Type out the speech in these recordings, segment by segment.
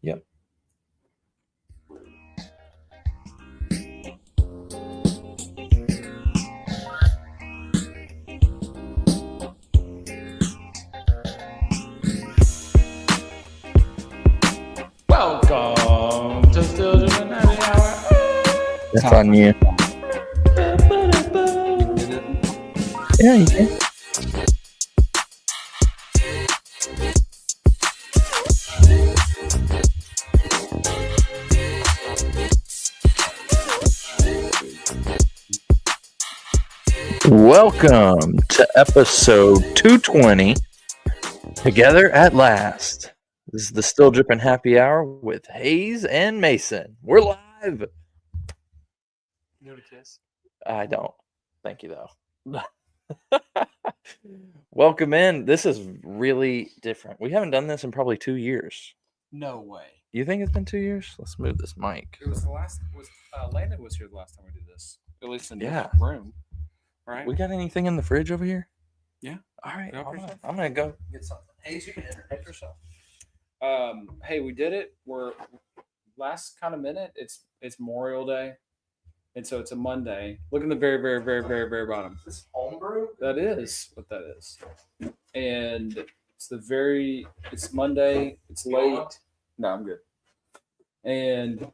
Yep. Welcome to Still Doing Happy Hour. That's on you. Yeah, you can. Welcome to episode 220. Together at last. This is the Still Dripping Happy Hour with Hayes and Mason. We're live. You want a kiss? I don't. Thank you, though. Welcome in. This is really different. We haven't done this in probably 2 years. No way. You think it's been 2 years? Let's move this mic. It was the last. Landon was here the last time we did this. At least in Yeah. this room, right? We got anything in the fridge over here? Yeah. All right. Go for I'm yourself. going to go get something. Hayes, you can entertain yourself. Hey, we did it. We're last kind of minute. It's Memorial Day, and so it's a Monday. Look in the very, very, very, very, very bottom. This homebrew? That is what that is. And it's Monday, it's late. No, I'm good. And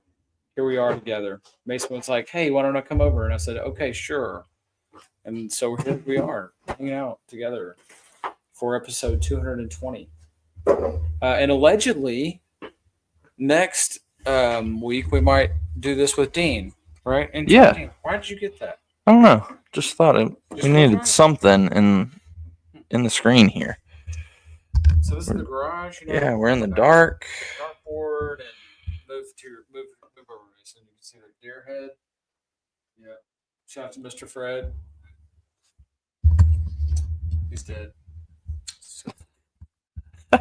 here we are together. Mason was like, hey, why don't I come over? And I said, okay, sure. And so here we are hanging out together for episode 220. And allegedly, next week we might do this with Dean, right? And Yeah. Dean, why did you get that? I don't know. Just thought we Just needed for something in the screen here. So this is the garage. You know, Yeah, we're in the dark. Dartboard and move over, Mason. You can see the deer head. Yeah. Shout out to Mr. Fred. He's dead. So, but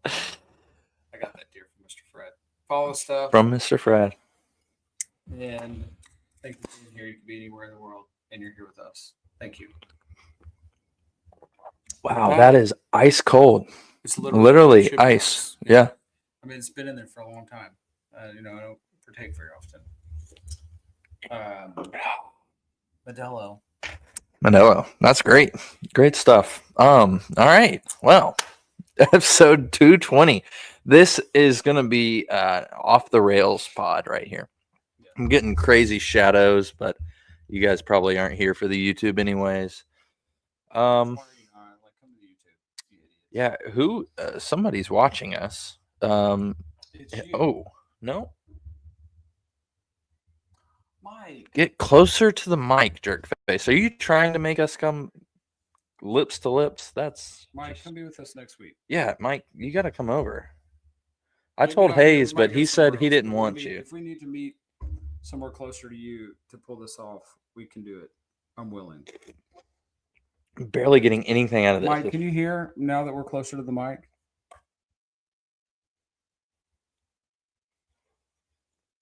I got that deer from Mr. Fred. Follow stuff. From Mr. Fred. And thank you for being here. You could be anywhere in the world, and you're here with us. Thank you. Wow, that is ice cold. It's Literally chip ice. ice. Yeah. I mean, it's been in there for a long time. I don't partake very often. Modelo. That's great. Great stuff. All right. Well, episode 220. This is going to be off the rails pod right here. Yeah. I'm getting crazy shadows, but you guys probably aren't here for the YouTube anyways. Come to YouTube. You idiots. Yeah, who somebody's watching us. It's you. Oh, no. Mike. Get closer to the mic, jerkface. Are you trying to make us come lips to lips? That's Mike, come be with us next week. Yeah, Mike, you got to come over. I Maybe told not here, Hayes, we might but go he said somewhere he else. didn't If we want meet- you. If we need to meet somewhere closer to you to pull this off, we can do it. I'm willing. Barely getting anything out of this. Mike, can you hear now that we're closer to the mic?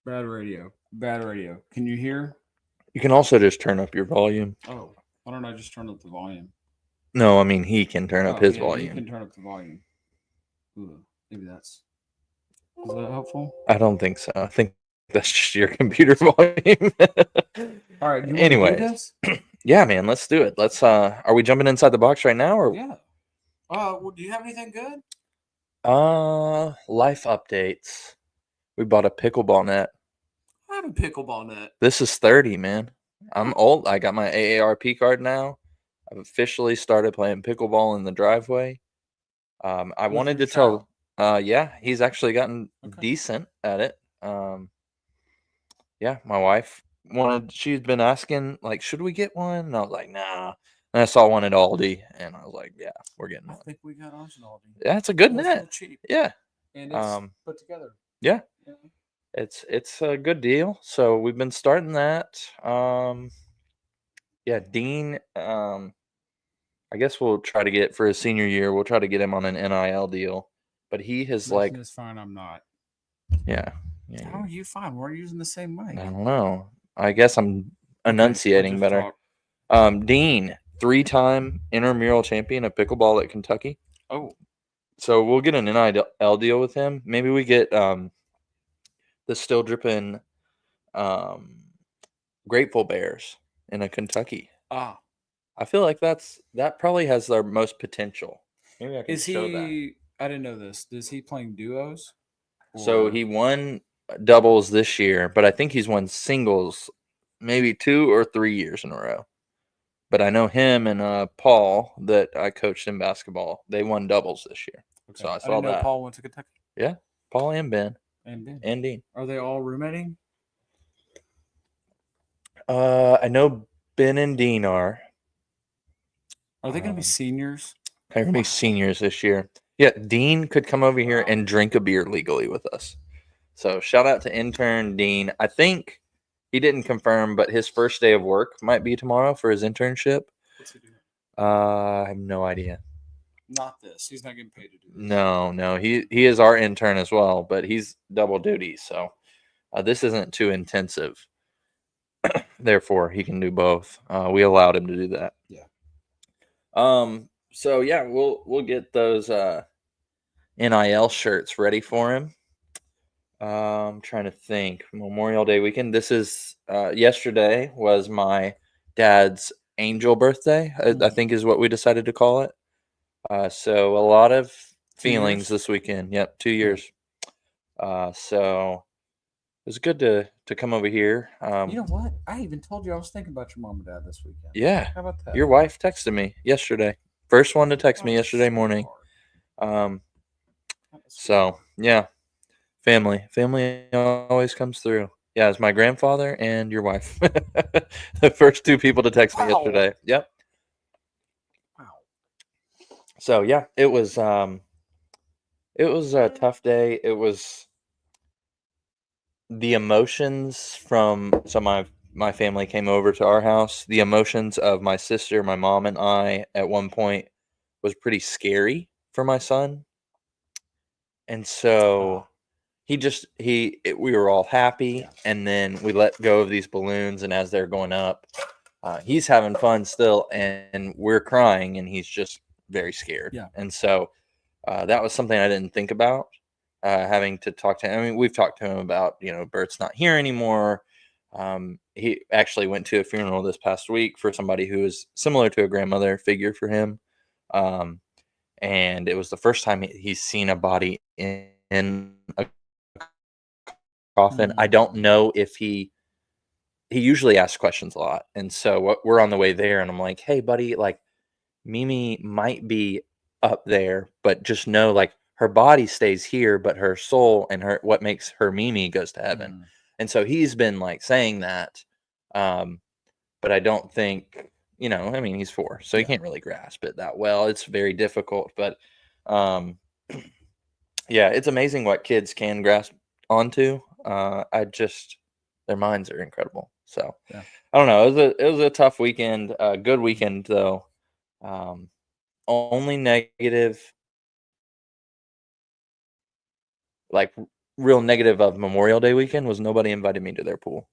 Bad radio. Can you hear? You can also just turn up your volume. Oh, why don't I just turn up the volume? No, I mean he can turn up his You volume. can turn up the volume. Ooh, maybe that's. Is that helpful? I don't think so. I think that's just your computer volume. All right. Anyways. Yeah, man, let's do it. Let's are we jumping inside the box right now or Yeah. Well, do you have anything good? life updates. We bought a pickleball net. I have a pickleball net. This is 30, man. I'm old. I got my AARP card now. I've officially started playing pickleball in the driveway. I wanted to tell yeah, he's actually gotten decent at it. Yeah, my wife she's been asking, like, should we get one? And I was like, nah. And I saw one at Aldi, and I was like, yeah, we're getting I one. think we got ours in Aldi. Yeah, it's a good It's net. real cheap. Yeah. And it's put together. Yeah. Yeah. It's a good deal. So we've been starting that. Yeah, Dean, I guess we'll try to get for his senior year, we'll try to get him on an NIL deal. But he has Mason is fine, I'm not. Yeah. How are you fine? We're using the same mic. I don't know. I guess I'm enunciating better. Dean, 3-time intramural champion of pickleball at Kentucky. Oh, So we'll get an NIL deal with him. Maybe we get the Still Dripping Grateful Bears in a Kentucky. Ah, I feel like that probably has our most potential. Maybe I can is show that. he? I didn't know this. Is he playing duos? So Or- he won doubles this year, but I think he's won singles maybe 2 or 3 years in a row. But I know him and Paul that I coached in basketball. They won doubles this year. Okay. So I I saw didn't know that. Paul went to Kentucky Yeah, Paul and Ben and Ben. and Dean. Are they all roommating? I know Ben and Dean are. Are they going to be Um, seniors? They're gonna be seniors this year. Yeah, Dean could come over here and drink a beer legally with us. So shout out to intern Dean. I think he didn't confirm, but his first day of work might be tomorrow for his internship. What's he doing? I have no idea. Not this. He's not getting paid to do this. No, he is our intern as well, but he's double duty, so this isn't too intensive. Therefore, he can do both. We allowed him to do that. Yeah. So yeah, we'll get those NIL shirts ready for him. I'm trying to think. Memorial Day weekend. This is yesterday was my dad's angel birthday. I think is what we decided to call it. So a lot of 2 years? feelings this weekend. Yep, 2 years. So it was good to come over here. You know what? I even told you I was thinking about your mom and dad this weekend. Yeah, How about that? your wife texted me yesterday. First one to text me Oh, yesterday morning. sweetheart. So yeah, family always comes through. Yeah, it's my grandfather and your wife. The first 2 people to text me Wow. yesterday. Yep. Wow. So yeah, it was a tough day. It was the emotions from my family came over to our house. The emotions of my sister, my mom, and I at one point was pretty scary for my son. And so we were all happy, Yeah. and then we let go of these balloons, and as they're going up, he's having fun still, and we're crying, and he's just very scared. Yeah. And so that was something I didn't think about, having to talk to him. I mean, we've talked to him about, Bert's not here anymore. He actually went to a funeral this past week for somebody who is similar to a grandmother figure for him. And it was the first time he's seen a body in a coffin. I don't know if he usually asks questions a lot. And so we're on the way there, and I'm like, hey, buddy, like Mimi might be up there, but just know like her body stays here, but her soul and what makes her Mimi goes to heaven. And so he's been like saying that. But I don't think, I mean, he's 4, so he can't really grasp it that well. It's very difficult, but yeah, it's amazing what kids can grasp onto. Their minds are incredible. So Yeah. I don't know. It was a tough weekend. Good weekend though. Only negative, like real negative of Memorial Day weekend was nobody invited me to their pool.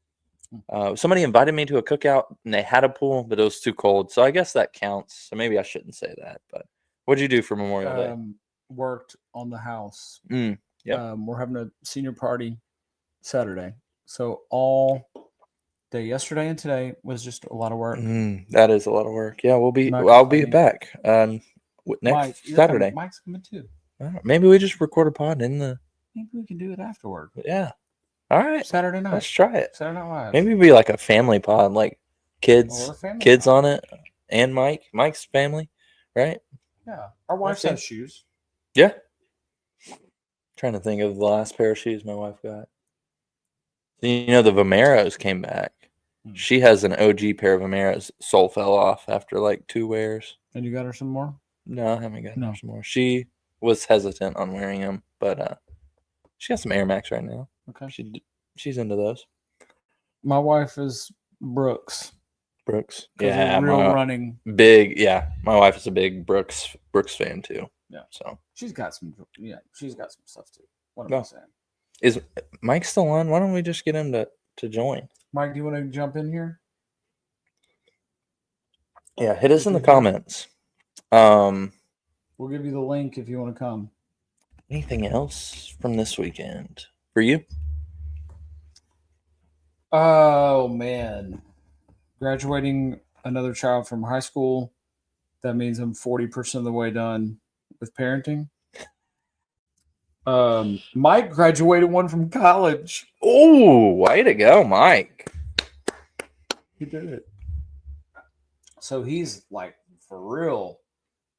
Somebody invited me to a cookout and they had a pool, but it was too cold. So I guess that counts. So maybe I shouldn't say that. But what'd you do for Memorial Day? Worked on the house. Yep. We're having a senior party Saturday. So all day yesterday and today was just a lot of work. That is a lot of work. Yeah, I'll be back next Saturday. Mike's coming too. Maybe we just record a pod in the. Maybe we can do it afterward. Yeah. All right. Saturday night. Let's try it. Saturday Night Live. Maybe it'd be like a family pod, like kids on it, and Mike's family, right? Yeah. Our wife has shoes. Yeah. Trying to think of the last pair of shoes my wife got. The Vomeros came back. She has an OG pair of Vomeros. Sole fell off after like 2 wears. And you got her some more? No, I haven't gotten her some more. She was hesitant on wearing them, but she got some Air Max right now. Okay. She's into those. My wife is Brooks. Yeah, running. Big, yeah. My wife is a big Brooks fan too. Yeah. So she's got some stuff too. What am I saying? Is Mike still on? Why don't we just get him to join? Mike, do you want to jump in here? Yeah, hit us in the comments. Let We'll give you the link if you want to come. Anything else from this weekend for you? Oh man, graduating another child from high school. That means I'm 40% of the way done with parenting. Mike graduated one from college. Oh, way to go, Mike. He did it. So he's like for real.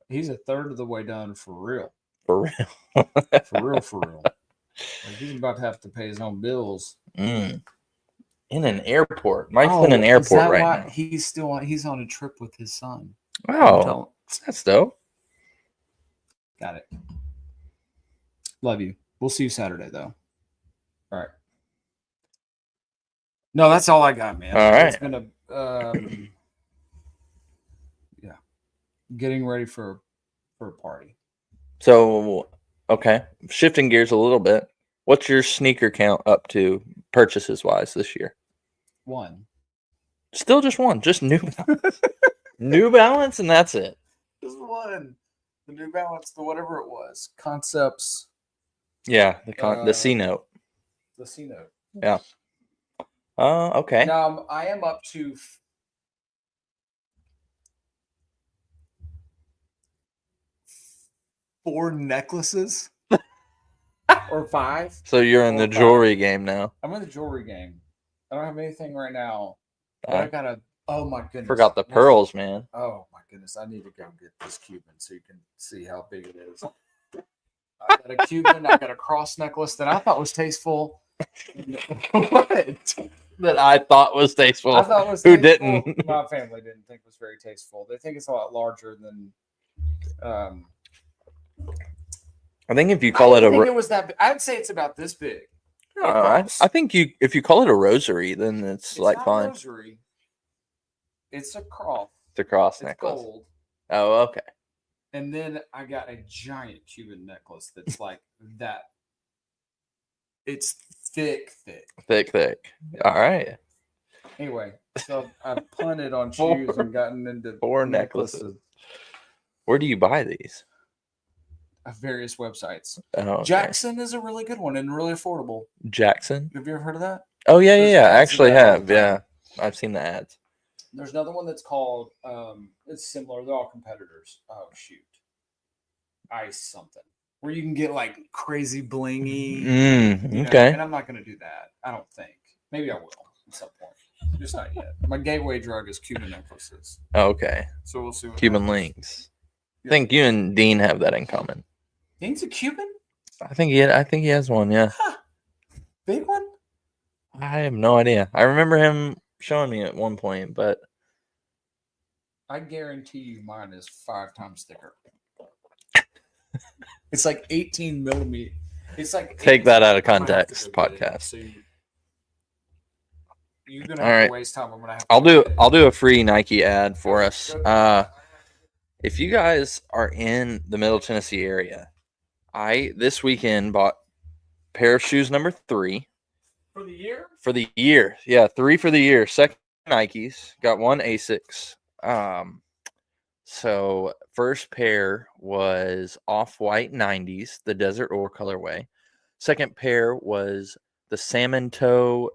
He's a third of the way done for real. For real. For real. Like he's about to have to pay his own bills. In an airport. Mike's in an airport right now. He's on a trip with his son. Oh, that's dope. Got it. Love you. We'll see you Saturday though. All right. No, that's all I got, man. All right. It's been a yeah. Getting ready for a party. So, okay, shifting gears a little bit. What's your sneaker count up to purchases wise this year? One. Still just one, just New Balance. New Balance, and that's it. Just one. The New Balance, the whatever it was. Concepts. Yeah, the C note. The C note. Yeah. Okay. Now I am up to 4 necklaces. Or 5. So you're in the jewelry game now. I'm in the jewelry game. I don't have anything right now. But I gotta. Oh my goodness! Forgot the pearls, man. Oh my goodness! I need to go get this Cuban so you can see how big it is. I got a Cuban. I got a cross necklace that I thought was tasteful. What? That I thought was tasteful. I thought was Who tasteful. didn't? My family didn't think it was very tasteful. They think it's a lot larger than. I think if you call it a, it was that. I'd say it's about this big. I think if you call it a rosary, then it's like not fine. Rosary. It's a cross. It's a cross It's necklace. gold. Oh, okay. And then I got a giant Cuban necklace that's like that. It's thick. Thick. All right. Anyway, so I've punted on shoes and gotten into 4 necklaces. Where do you buy these? Various websites. Oh, okay. Jackson is a really good one and really affordable. Jackson? Have you ever heard of that? Oh, yeah. There's I ads actually of that all have. the time. Yeah. I've seen the ads. There's another one that's called, it's similar. They're all competitors. Oh, shoot. Ice something. Where you can get like crazy blingy. You know, Okay. and I'm not going to do that. I don't think. Maybe I will at some point. Just not yet. My gateway drug is Cuban necklaces. Okay. So we'll see what Cuban happens. links. I think you and Dean have that in common. Dean's a Cuban? I think he has one, yeah. Huh. Big one? I have no idea. I remember him showing me at one point, but I guarantee you mine is 5 times thicker. It's like 18 millimeter. It's like take that out of I'm gonna have to context, go get it. podcast. So you're gonna All have right. to waste time. I'm gonna have to I'll go get it. do a free Nike ad for us. If you guys are in the Middle Tennessee area, I this weekend bought pair of shoes number 3 For the year? for the year. Yeah, 3 for the year. Second Nikes, got 1 Asics. So first pair was Off-White 90s, the Desert Ore colorway. Second pair was the Salmon Toe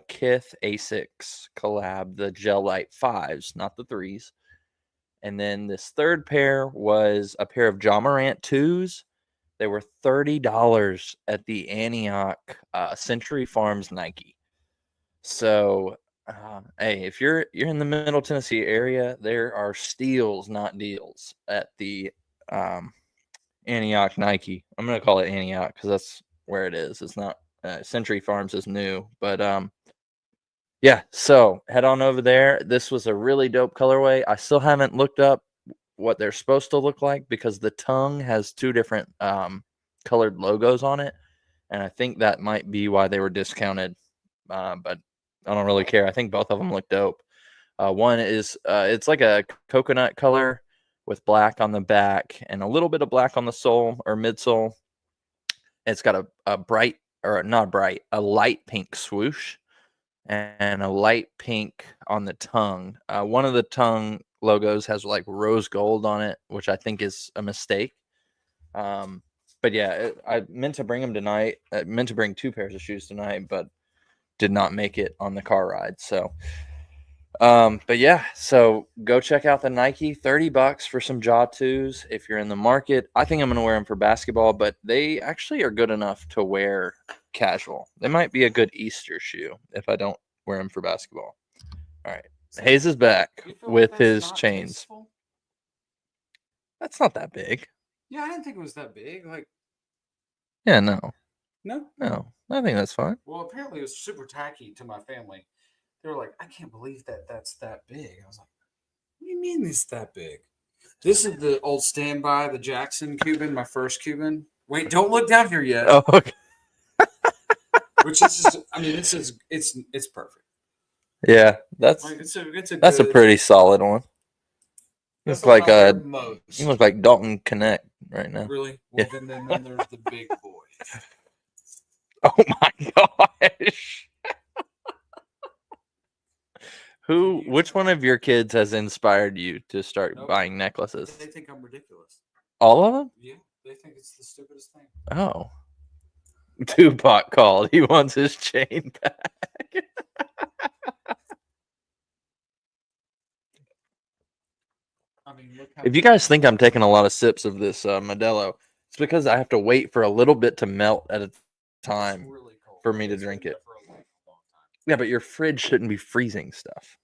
Kith Asics collab, the Gel Light 5s, not the 3s. And then this third pair was a pair of Ja Morant 2s. They were $30 at the Antioch Century Farms Nike. So, hey, if you're in the Middle Tennessee area, there are steals, not deals, at the Antioch Nike. I'm gonna call it Antioch because that's where it is. It's not Century Farms is new, but yeah. So head on over there. This was a really dope colorway. I still haven't looked up what they're supposed to look like because the tongue has 2 different colored logos on it, and I think that might be why they were discounted. But I don't really care. I think both of them look dope. One is it's like a coconut color with black on the back and a little bit of black on the sole or midsole. It's got a bright, or not bright, a light pink swoosh and a light pink on the tongue. One of the tongue logos has like rose gold on it, which I think is a mistake. But yeah, I meant to bring them tonight. I meant to bring 2 pairs of shoes tonight, but did not make it on the car ride. So, but yeah, so go check out the Nike, $30 for some Jaw 2s if you're in the market. I think I'm gonna wear them for basketball, but they actually are good enough to wear casual. They might be a good Easter shoe if I don't wear them for basketball. All right, Hayes is back You feel like with that's his not chains. tasteful? That's not that big. Yeah, I didn't think it was that big. Like, Yeah, no, no. I think that's fine. Well, apparently it was super tacky to my family. They were like, I can't believe that's that big. I was like, what do you mean it's that big? This is the old standby, the Jackson Cuban, my first Cuban. Wait, don't look down here yet. Oh, okay. Which is just, I mean, it's perfect. Yeah, that's Like, it's a a good- pretty solid one. You that's look the like one I wear most. you look like Dalton Connect right now. Really? Well, Yeah. then there's the big boy. Oh my gosh. Which one of your kids has inspired you to start Nope. buying necklaces? They think I'm ridiculous. All of them? Yeah, they think it's the stupidest thing. Oh. Tupac called. He wants his chain back. I mean, look how If you guys think I'm taking a lot of sips of this Modelo, it's because I have to wait for a little bit to melt at a it's time. really cold. for me to It's been drink there it. for a long, long time. Yeah, but your fridge shouldn't be freezing stuff,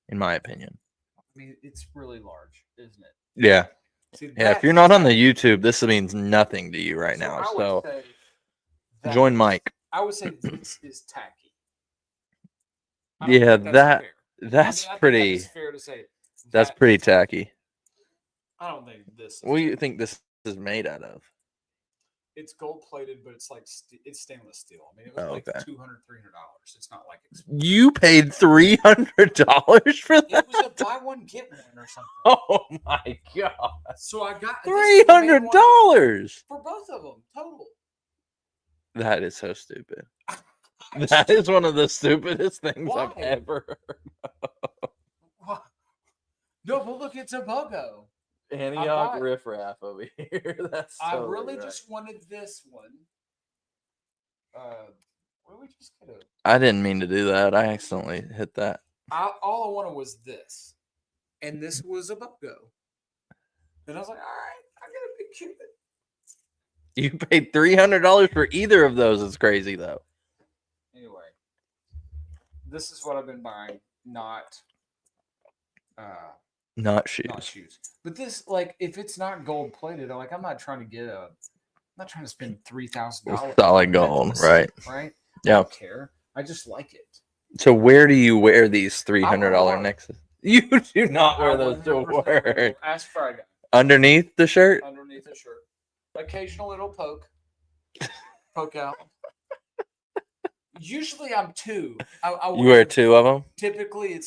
in my opinion. I mean, it's really large, isn't it? Yeah. See, Yeah, if that's you're not on the tacky. YouTube, this means nothing to you right now. I would So say that- join Mike. I would say this is tacky. I Yeah, think that- fair. That's I think pretty. that is fair to say. That's that pretty is tacky. tacky. I don't think this. Is What do you tacky. think this is made out of? It's gold plated, but it's like it's stainless steel. I mean, it was Oh, like okay. $200, $300. It's not like expensive. You paid $300 for It that? was a buy one get one or something. Oh my god! So I got this is the main one $300. for both of them total. That is so stupid. I That is one of the stupidest things I've Why? ever heard. What? No, but look, it's a BOGO. Antioch bought- riffraff over here. That's so I really right. just wanted this one. What did we just get? I didn't mean to do that. I accidentally hit that. All I wanted was this, and this was a BOGO. And I was like, all right, I got a big Cuban. You paid $300 for either of those. It's crazy though. Anyway, this is what I've been buying, not Not shoes. not shoes. But this, like, if it's not gold plated, I'm not trying to get I'm not trying to spend $3,000. Solid gold, right? Right. I Yeah. don't care. I just like it. So where do you wear these I wear $300 work. necklaces? You do not wear I those to 100% work. Ask Friday Underneath the shirt? underneath the shirt. Occasional it'll poke out. Usually I'm two. I You wear 2 of them? Typically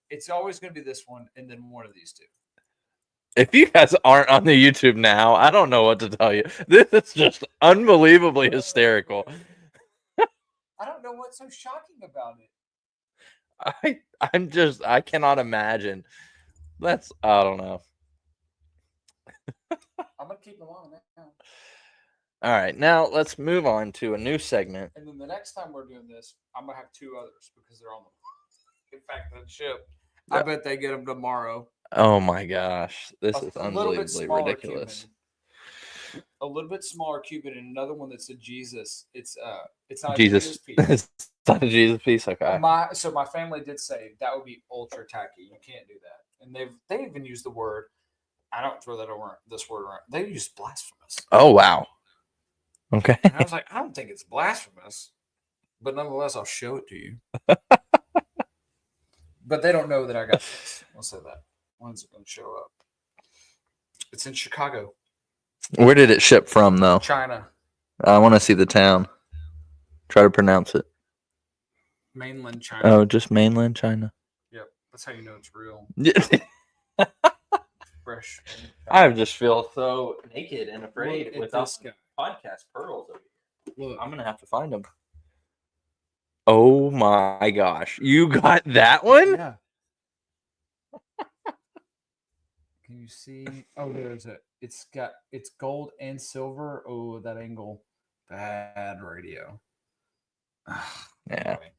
it's always going to be this one and then one of these two. If you guys aren't on the YouTube now, I don't know what to tell you. This is just unbelievably hysterical. I don't know what's so shocking about it. I cannot imagine. I don't know. I'm gonna keep them on now. All right, now let's move on to a new segment. And then the next time we're doing this, I'm gonna have 2 others because they're on the in fact that ship. I bet they get them tomorrow. Oh my gosh, this is A little bit unbelievably smaller ridiculous. Cuban. A little bit smaller Cuban and another one that's a Jesus. It's not Jesus, a Jesus piece. it's not a Jesus piece. Okay, My family did say that would be ultra tacky. You can't do that, and they even used the word. I don't throw this word around. They use blasphemous. Oh wow. Okay. And I was like, I don't think it's blasphemous, but nonetheless, I'll show it to you. But they don't know that I got this. I'll say that. When's it going to show up? It's in Chicago, Where did it ship from though? China, I want to see the town. Try to pronounce it. mainland China. Oh, just mainland China. Yep, that's how you know it's real. Fresh. I just feel so naked and afraid Look at without this guy. podcast pearls over here. Look, I'm gonna have to find them. Oh my gosh, you got that one? yeah. Can you see? Oh, there's it. It's gold and silver. Oh, that angle. Bad radio. Yeah. Anyway.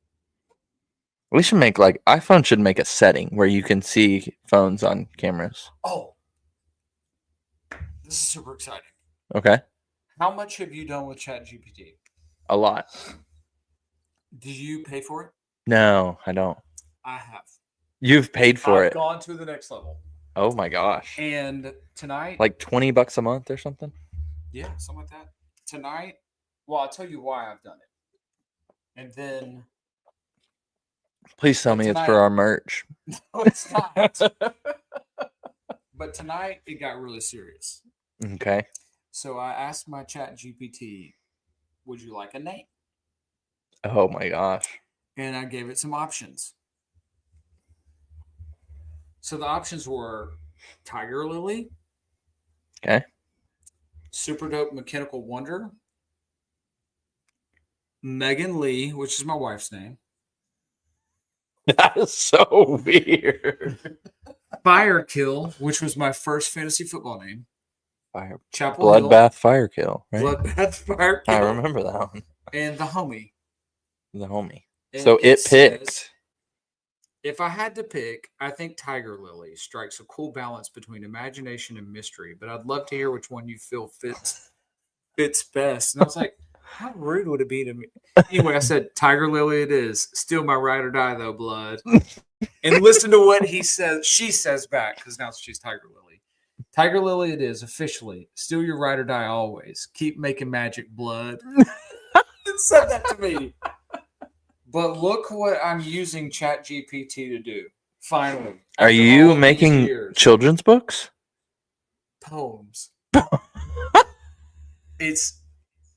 We should make iPhone should make a setting where you can see phones on cameras. Oh, this is super exciting. Okay. How much have you done with ChatGPT? A lot. Did you pay for it? No, I don't. I have. You've paid for I've it. gone to the next level. Oh my gosh. And tonight, Like $20 a month or something? yeah, something like that. Tonight, well, I'll tell you why I've done it. And then Please tell me it's for tonight- our merch. no, it's not. But tonight it got really serious. Okay. So I asked my ChatGPT, would you like a name? Oh my gosh. And I gave it some options. So the options were Tiger Lily. Okay. Super Dope Mechanical Wonder. Megan Lee, which is my wife's name. That is so weird. Fire Kill, which was my first fantasy football name. Fire. Chapel Hill. Bloodbath Fire Kill, right? Bloodbath Fire Kill. I remember that one. And the homie. The homie. And So it picked. says, if I had to pick, I think Tiger Lily strikes a cool balance between imagination and mystery, but I'd love to hear which one you feel fits best. And I was like, how rude would it be to me? Anyway, I said, Tiger Lily it is. Still my ride or die, though, blood. And listen to what she says back, because now she's Tiger Lily. Tiger Lily it is, officially. Still your ride or die always. Keep making magic, blood. It said that to me. But look what I'm using ChatGPT to do. Finally. Are After you all of these making years. children's books? Poems? It's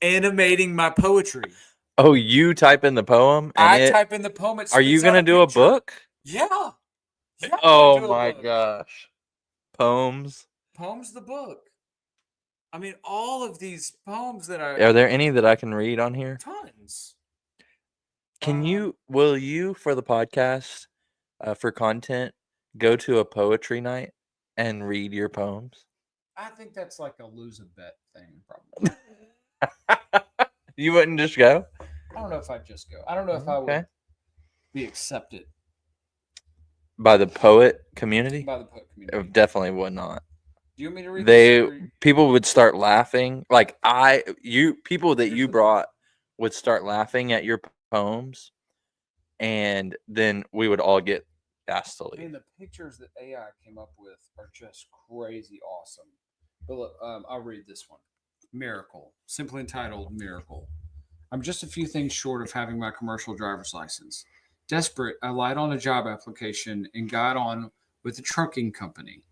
animating my poetry. Oh, you type in the poem and I type in the poem. Are you going to do a book? Yeah. Yeah, I'm Oh gonna do a my book. gosh. Poems. Poems the book. I mean, all of these poems that Are there any that I can read on here? tons. Will you, for the podcast, for content, go to a poetry night and read your poems? I think that's like a lose a bet thing, probably. You wouldn't just go? I don't know if I'd just go. I don't know if I Okay. would be accepted By the poet community? by the poet community. It definitely would not. Do you want me to read this? or- People would start laughing. People that you brought would start laughing at your poems, and then we would all get asked to I leave. mean, the pictures that AI came up with are just crazy awesome. But look, I'll read this one. Miracle, simply entitled Miracle. I'm just a few things short of having my commercial driver's license. Desperate, I lied on a job application and got on with a trucking company.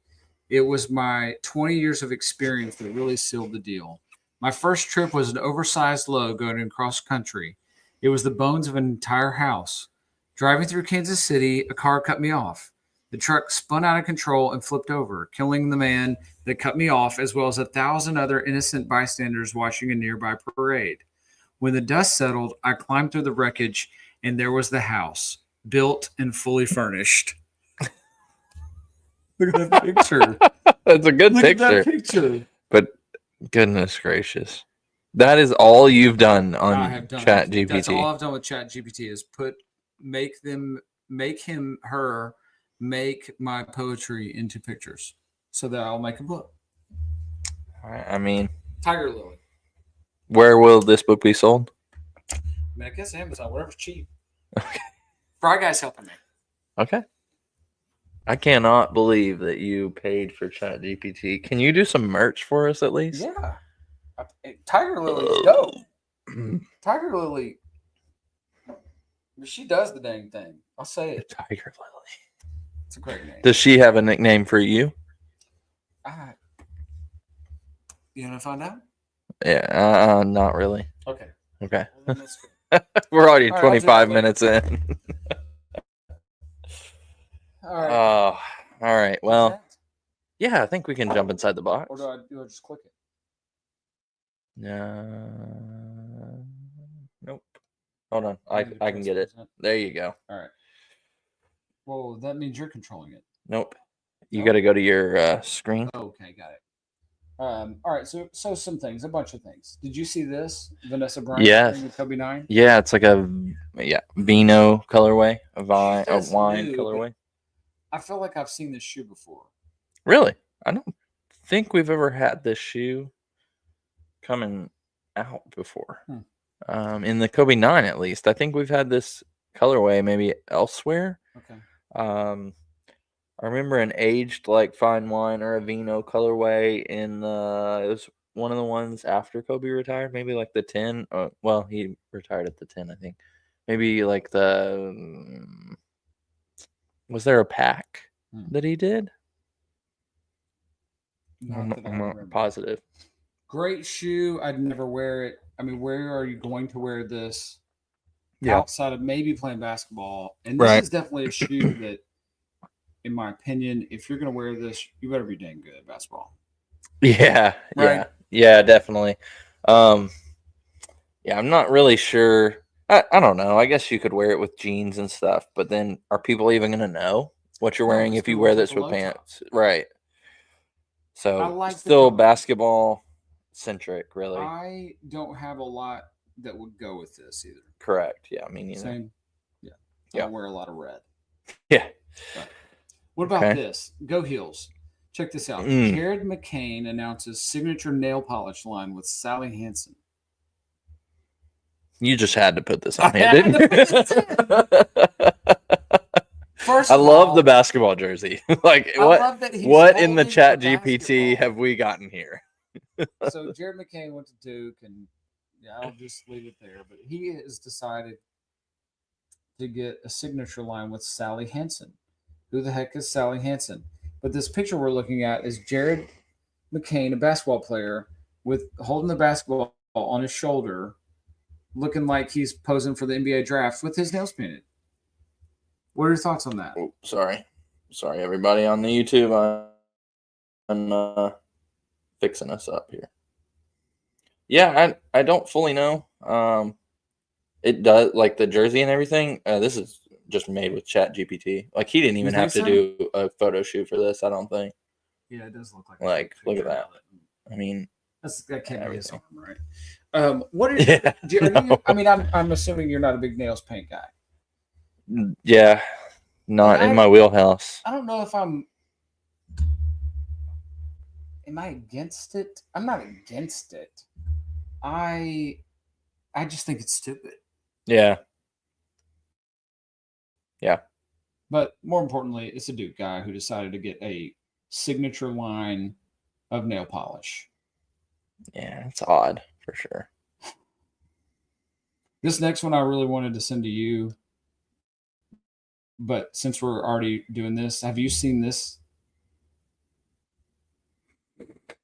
It was my 20 years of experience that really sealed the deal. My first trip was an oversized load going across country. It was the bones of an entire house. Driving through Kansas City, a car cut me off. The truck spun out of control and flipped over, killing the man that cut me off, as well as 1,000 other innocent bystanders watching a nearby parade. When the dust settled, I climbed through the wreckage, and there was the house, built and fully furnished. Look at that picture. That's a good Look at that picture. picture. But goodness gracious. That is all you've done on I have done. Chat That's all GPT. I've done with ChatGPT is make her make my poetry into pictures so that I'll make a book. I mean, Tiger Lily. where will this book be sold? I mean, I guess Amazon, whatever's cheap. Fry Guy's helping me. Okay. I cannot believe that you paid for Chat GPT. Can you do some merch for us at least? Yeah. Tiger Lily's dope. Tiger Lily, she does the dang thing. I'll say it. Tiger Lily. It's a great name. Does she have a nickname for you? You want to find out? Yeah, not really. Okay. Okay. Well, then let's go. We're already All right, I'll do that 25 later. minutes in. All right. Oh, all right. Well, That? yeah, I think we can jump inside the box. Or do I just click it? Nope. Hold on. I need to I can press get it. present. There you go. All right. Well, that means you're controlling it. Nope. You Nope. got to go to your screen. Okay, got it. All right, so some things, a bunch of things. Did you see this? Vanessa Bryant Yes. wearing the Kobe 9? Yeah, it's like a vino colorway, a wine That's new, but colorway. I feel like I've seen this shoe before. Really? I don't think we've ever had this shoe coming out before. In the Kobe 9 at least. I think we've had this colorway maybe elsewhere. Okay. I remember an aged like fine wine or a vino colorway in it was one of the ones after Kobe retired, maybe like the 10. Well, he retired at the 10, I think. Maybe like was there a pack that he did? I'm not positive. Great shoe. I'd never wear it. I mean, where are you going to wear this Yeah. outside of maybe playing basketball? And this is definitely a shoe that, in my opinion, if you're going to wear this, you better be dang good at basketball. Yeah. Right? Yeah, definitely. Yeah, I'm not really sure. I don't know. I guess you could wear it with jeans and stuff, but then are people even going to know what you're wearing if you wear this with pants? Right. So like still basketball centric, really. I don't have a lot that would go with this either. Correct. Yeah, me neither. Same. Yeah. I don't wear a lot of red. Yeah. But what about this? Go Heels. Check this out. Jared McCain announces signature nail polish line with Sally Hansen. You just had to put this on here, didn't you? First I love the basketball jersey. Like what in the chat GPT have we gotten here? So Jared McCain went to Duke, and I'll just leave it there. But he has decided to get a signature line with Sally Hansen. Who the heck is Sally Hansen? But this picture we're looking at is Jared McCain, a basketball player, with holding the basketball on his shoulder, looking like he's posing for the NBA draft with his nails painted. What are your thoughts on that? Oh, sorry, everybody on the YouTube. I'm fixing us up here. Yeah, I don't fully know. It does, like the jersey and everything. This is just made with Chat GPT. Like he didn't even have to do a photo shoot for this. I don't think. Yeah, it does look like. Like, look at that. I mean, that can't be his arm, right? What is? Yeah, I mean, I'm assuming you're not a big nails paint guy. Yeah, not in my wheelhouse. I don't know if I'm. Am I against it? I'm not against it. I just think it's stupid. Yeah. But more importantly, it's a Duke guy who decided to get a signature line of nail polish. Yeah, it's odd for sure. This next one I really wanted to send to you. But since we're already doing this, have you seen this?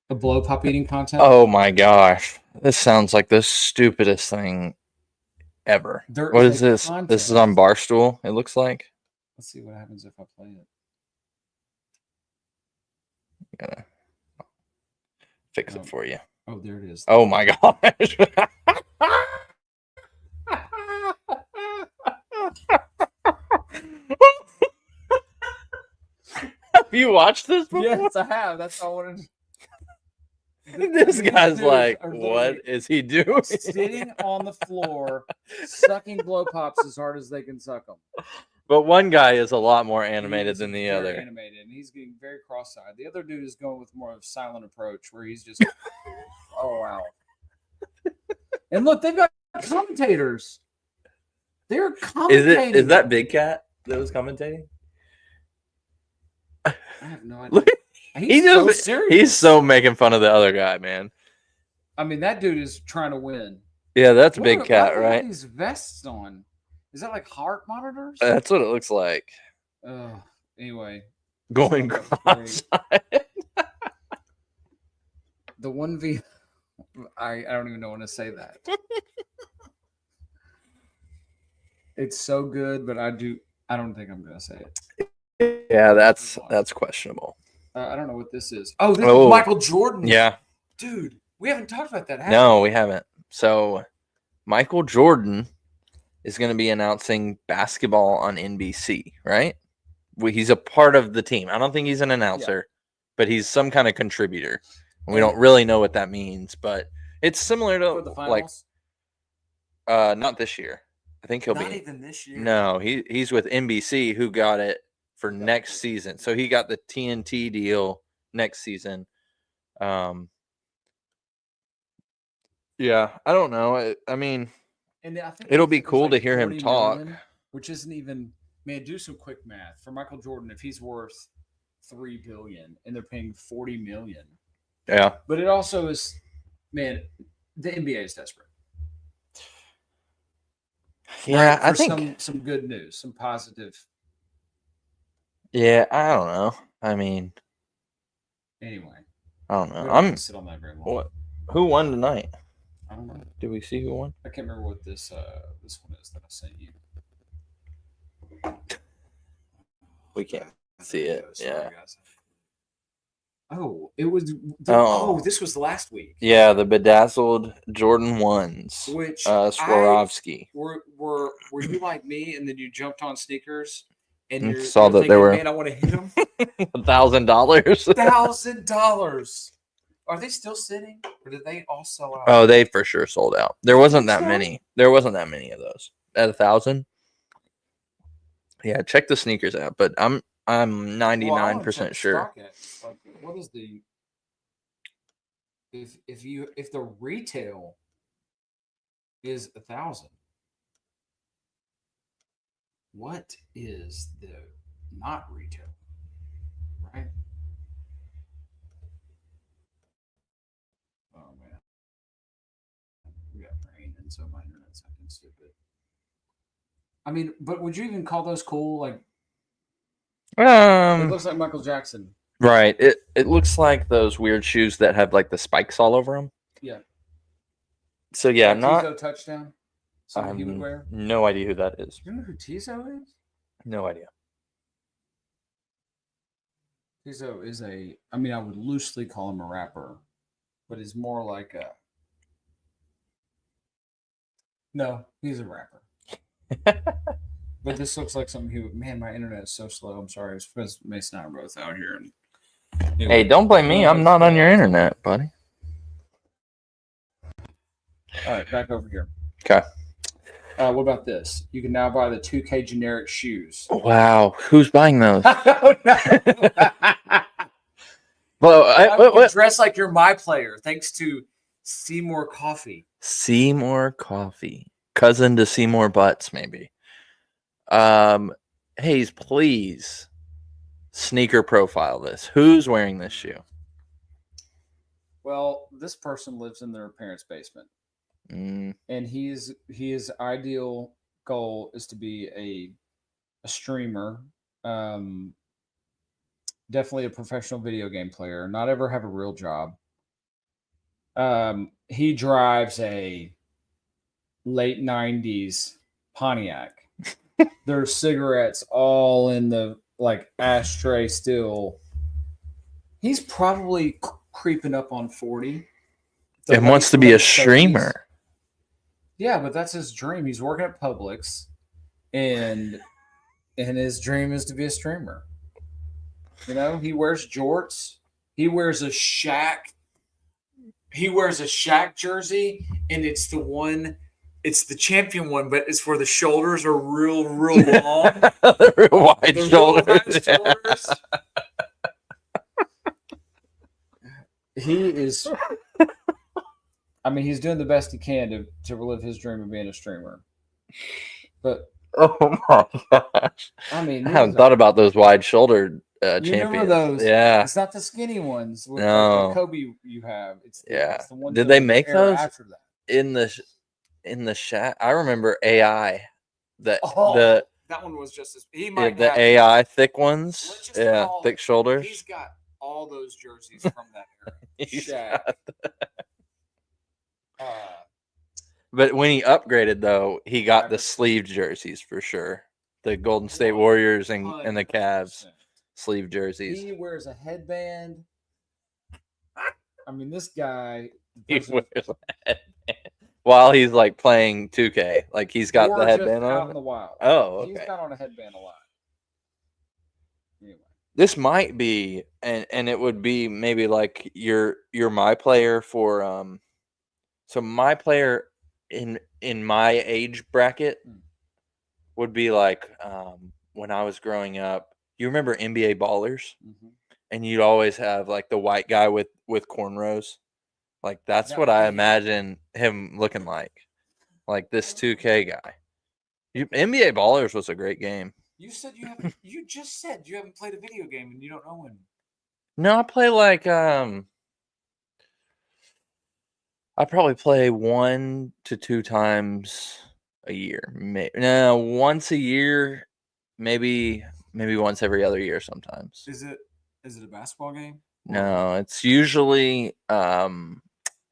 A blow pop eating contest? Oh my gosh. This sounds like the stupidest thing ever. What is this? Contest. This is on Barstool, it looks like. Let's see what happens if I play it. Gotta fix it for you. Oh, there it is. Oh my gosh. Have you watched this before? Yes, I have. That's all I wanted. This guy's like, what is he doing? Sitting on the floor, sucking blow pops as hard as they can suck them. But one guy is a lot more animated than the other. Animated, and he's getting very cross-eyed. The other dude is going with more of a silent approach, where he's just, oh wow. And look, they've got commentators. They're commentating. Is that Big Cat that was commentating? I have no idea. He's so making fun of the other guy, man. I mean, that dude is trying to win. Yeah, that's Big Cat, right? These vests on. Is that like heart monitors? That's what it looks like. Anyway. Going cross-eyed. The 1v. I don't even know when to say that. It's so good, but I don't think I'm gonna say it. Yeah, that's questionable. I don't know what this is. Oh, this is Michael Jordan. Yeah. Dude, we haven't talked about that, No, we haven't. So Michael Jordan is going to be announcing basketball on NBC, right? He's a part of the team. I don't think he's an announcer, but he's some kind of contributor. And we don't really know what that means, but it's similar For the to like finals? not this year. I think he'll Not be. even this year. No, he's with NBC, who got it for next season. So he got the TNT deal next season. Yeah, I don't know. I mean, And I think it'll be it was cool to like hear him 40 talk. million, which isn't even, man, do some quick math. For Michael Jordan, if he's worth $3 billion and they're paying $40 million. Yeah. But it also is, man, the NBA is desperate. Yeah, Right? I For think some good news, some positive. Yeah, I don't know. I mean, Anyway, I don't we know. don't have to sit on that very long. What? Who won tonight? I don't know. Did we see who won? I can't remember what this one is that I sent you. We can't see it. Sorry, Yeah. guys. Oh, it was. Oh. This was last week. Yeah, the bedazzled Jordan 1s. Which Swarovski. Were you like me, and then you jumped on sneakers, and And you saw that thinking, there were- man, I want to hit them. $1,000. $1,000. Are they still sitting, or did they all sell out? Oh, they for sure sold out. There wasn't think that so? many. There wasn't that many of those. At 1,000. Yeah, check the sneakers out. But I'm 99% sure. Like, what is the if the retail is 1,000, what is the not retail? Right? Oh man, we got rain, and so my internet's acting stupid. I mean, but would you even call those cool? Like, it looks like Michael Jackson. Right. It looks like those weird shoes that have like the spikes all over them. Yeah. So yeah, Like not. Tizo touchdown. Something he would wear. No idea who that is. You know who Tizo is? No idea. Tizo is I mean, I would loosely call him a rapper, but he's more like a. No, he's a rapper. But this looks like something he would. Man, my internet is so slow. I'm sorry. It's because Mason and I are both out here. And Hey, don't blame me. I'm not on your internet, buddy. All right, back over here. Okay. What about this? You can now buy the 2K generic shoes. Wow, who's buying those? I don't know. Well, You dress like you're my player, thanks to Seymour Coffee. Seymour Coffee, cousin to Seymour Butts, maybe. Hayes, please sneaker profile this. Who's wearing this shoe? Well, this person lives in their parents' basement, and his ideal goal is to be a streamer. Definitely a professional video game player. Not ever have a real job. He drives a late 90s Pontiac. There's cigarettes all in the like ashtray still. He's probably creeping up on 40. And wants to be a streamer. 30s. Yeah, but that's his dream. He's working at Publix, and his dream is to be a streamer. You know, he wears jorts. He wears a Shaq. He wears a Shaq jersey, and it's the one. It's the champion one, but it's where the shoulders are real long. The real wide shoulders. shoulders. He is. I mean, he's doing the best he can to live his dream of being a streamer. But oh my gosh! I mean, I haven't thought about those wide shouldered champions. Remember those? Yeah, it's not the skinny ones. With no, like the Kobe you have. It's the ones. Did they make those after that? in the Shaq? I remember AI. That one was just as he might the have AI thick ones. Yeah, thick shoulders. He's got all those jerseys from that era. Shaq. But when he upgraded, though, he got the sleeved jerseys for sure. The Golden State Warriors and the Cavs sleeve jerseys. He wears a headband. I mean, this guy. He wears a headband while he's like playing 2K. Like he's got the headband on. Out in the wild. Oh, okay. He's got on a headband a lot. Anyway, This might be, and it would be maybe like you're my player for so my player in my age bracket would be like when I was growing up. You remember NBA Ballers? Mhm. And you'd always have like the white guy with cornrows. Like that's That what would I be him. imagine him looking like this 2K guy. NBA Ballers was a great game. You said you haven't. You just said you haven't played a video game and you don't know when. No, I play like I probably play 1 to 2 times a year. No, once a year, maybe once every other year sometimes. Is it a basketball game? No, it's usually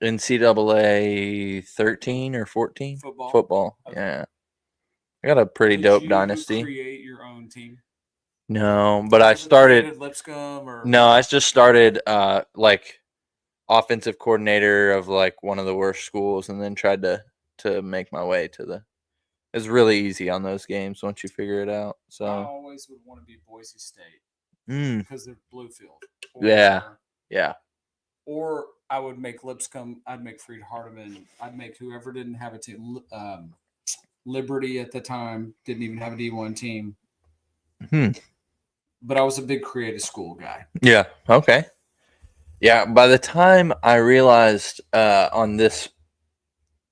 NCAA 13 or 14 Football? Football, Okay. yeah. I got a pretty Did dope you dynasty. Create your own team? No, but I Ever started. created Lipscomb or No, I just started like offensive coordinator of like one of the worst schools, and then tried to make my way to the. It's really easy on those games once you figure it out. I So always would want to be Boise State because they're Bluefield. Yeah. yeah, Or I would make Lipscomb. I'd make Freed Hardeman. I'd make whoever didn't have a team. Liberty at the time didn't even have a D1 team. But I was a big creative school guy. yeah, okay, yeah. By the time I realized on this,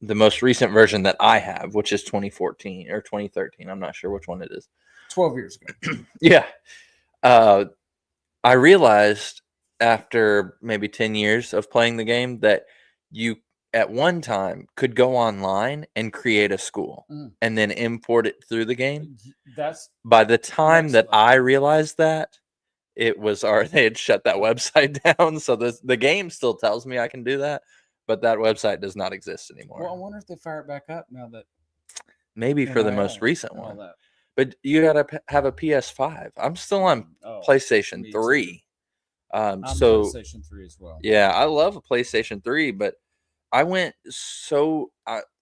the most recent version that I have, which is 2014 or 2013, I'm not sure which one it is. 12 years ago. Yeah, I realized after maybe 10 years of playing the game that you at one time could go online and create a school and then import it through the game. That's By the time next that level. I realized that, it was already they had shut that website down. So the game still tells me I can do that, but that website does not exist anymore. well, I wonder if they fire it back up now that Maybe for the most NIL recent and all one. that. But you gotta have a PS5. I'm still on Oh, PlayStation me too. 3. I'm So PlayStation 3 as well. yeah, I love a PlayStation 3, but I went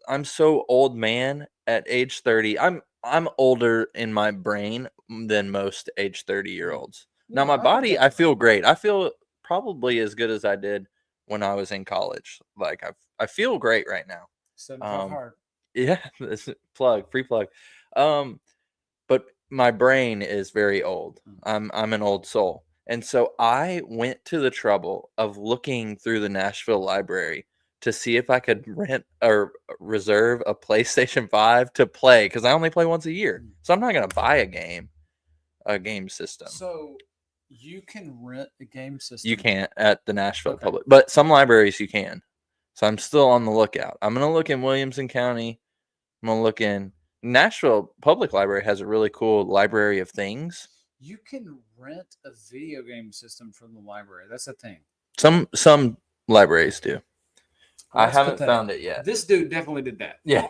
I'm so old man at age 30. I'm older in my brain than most age 30-year-olds. Now my I think body, that's I feel great. I feel probably as good as I did when I was in college. Like I feel great right now. 75 hard. Yeah, this free plug. But my brain is very old. I'm an old soul. And so I went to the trouble of looking through the Nashville library to see if I could rent or reserve a PlayStation 5 to play because I only play once a year. So I'm not going to buy a game system. So you can rent a game system. You can't at the Nashville Okay. Public, but some libraries you can. So I'm still on the lookout. I'm going to look in Williamson County. I'm going to look in Nashville Public Library has a really cool library of things. You can rent a video game system from the library. That's a thing. Some libraries do. Well, I that's haven't pathetic. found it yet. This dude definitely did that. Yeah.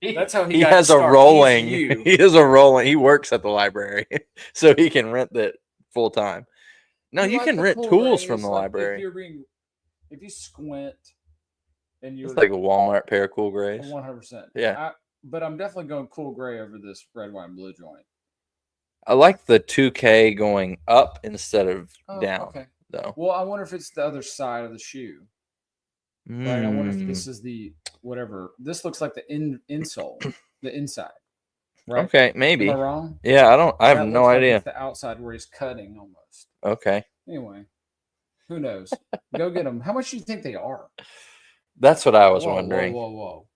That's how he He got has his a start. rolling. He's you. He has a rolling. He works at the library, so he can rent it full time. No, you like can the rent cool tools grays, from the like library. if you squint and you're It's like a Walmart pair of cool grays. 100%. Yeah. But I'm definitely going cool gray over this red, white, and blue joint. I like the 2K going up instead of Oh, down, okay. though. Well, I wonder if it's the other side of the shoe. Right? I wonder if Mm. this is the whatever. This looks like the insole, the inside. Right? Okay, maybe. Am I wrong? Yeah, I have That no looks like idea. it's the outside where he's cutting almost. Okay. Anyway, who knows? Go get them. How much do you think they are? That's what I was Whoa, wondering. Whoa.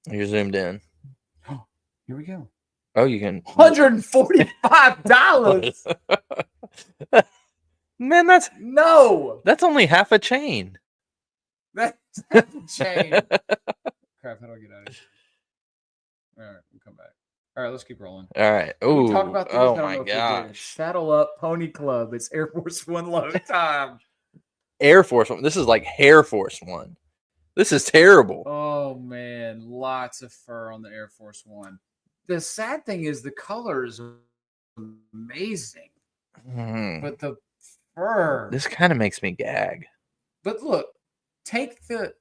You're zoomed in. Here we go. Oh, you can. $145. Man, that's only half a chain. That's a chain. Crap, how do I get out of here? All right, we'll come back. All right, let's keep rolling. All right. Can we Ooh. talk about these? I Oh don't know my if we did. gosh. Saddle Up Pony Club. It's Air Force One load time. Air Force One. This is like Hair Force One. This is terrible. Oh man, lots of fur on the Air Force One. The sad thing is the color is amazing, but the fur. This kind of makes me gag. But look, take the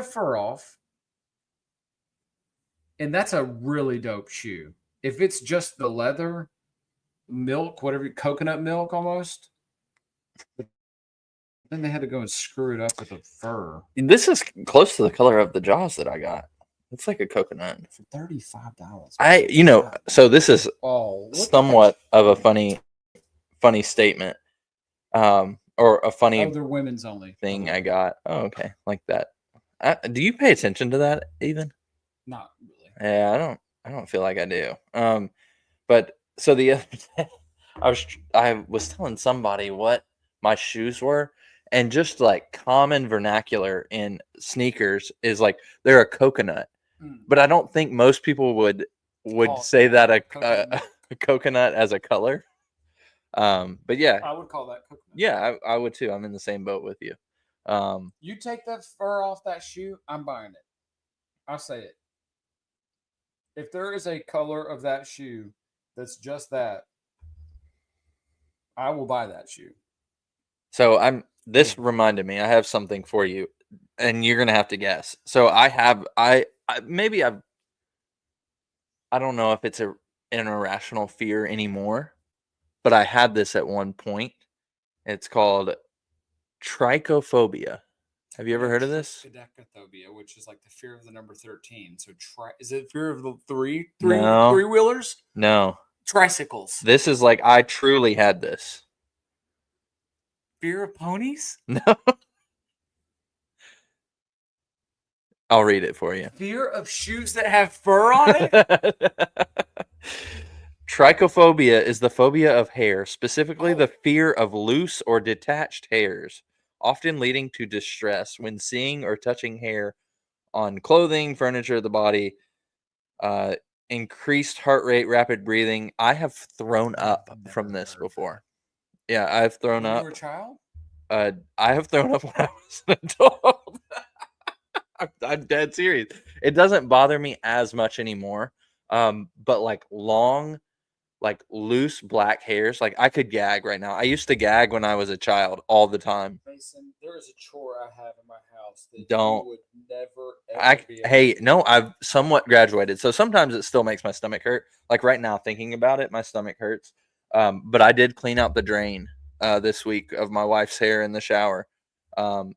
fur off, and that's a really dope shoe. If it's just the leather, milk, whatever, coconut milk almost. But then they had to go and screw it up with a fur This is close to the color of the Jaws that I got. It's like a coconut. for $35. So this is Oh, look at somewhat of a funny statement, or a that. funny Oh, they're women's only thing I got. Oh, okay, like that. Do you pay attention to that even? Not really. Yeah, I don't feel like I do. But so the other day, I was telling somebody what my shoes were, and just like common vernacular in sneakers is like they're a coconut. But I don't think most people would Call it say that coconut. a coconut as a color. But yeah, I would call that coconut. yeah, I would too. I'm in the same boat with you. You take that fur off that shoe, I'm buying it. I'll say it. If there is a color of that shoe that's just that, I will buy that shoe. So this reminded me, I have something for you, and you're gonna have to guess. So I don't know if it's an irrational fear anymore, but I had this at one point. It's called trichophobia. Have you ever heard of this? Triskaidekaphobia, which is like the fear of the number 13. So is it fear of the No. three-wheelers? No, Tricycles. this is like I truly had this. Fear of ponies? No. I'll read it for you. Fear of shoes that have fur on it? Trichophobia is the phobia of hair, specifically the fear of loose or detached hairs, often leading to distress when seeing or touching hair on clothing, furniture, the body. Increased heart rate, rapid breathing. I have thrown up from never this heard before. Yeah, I've thrown When up. you were a child? I have thrown up when I was an adult. I'm dead serious. It doesn't bother me as much anymore. But like long, like loose black hairs, like I could gag right now. I used to gag when I was a child all the time. Mason, there is a chore I have in my house that Don't. you would never ever be able Hey, to no, I've somewhat graduated. So sometimes it still makes my stomach hurt. Like right now, thinking about it, my stomach hurts. But I did clean out the drain this week of my wife's hair in the shower. And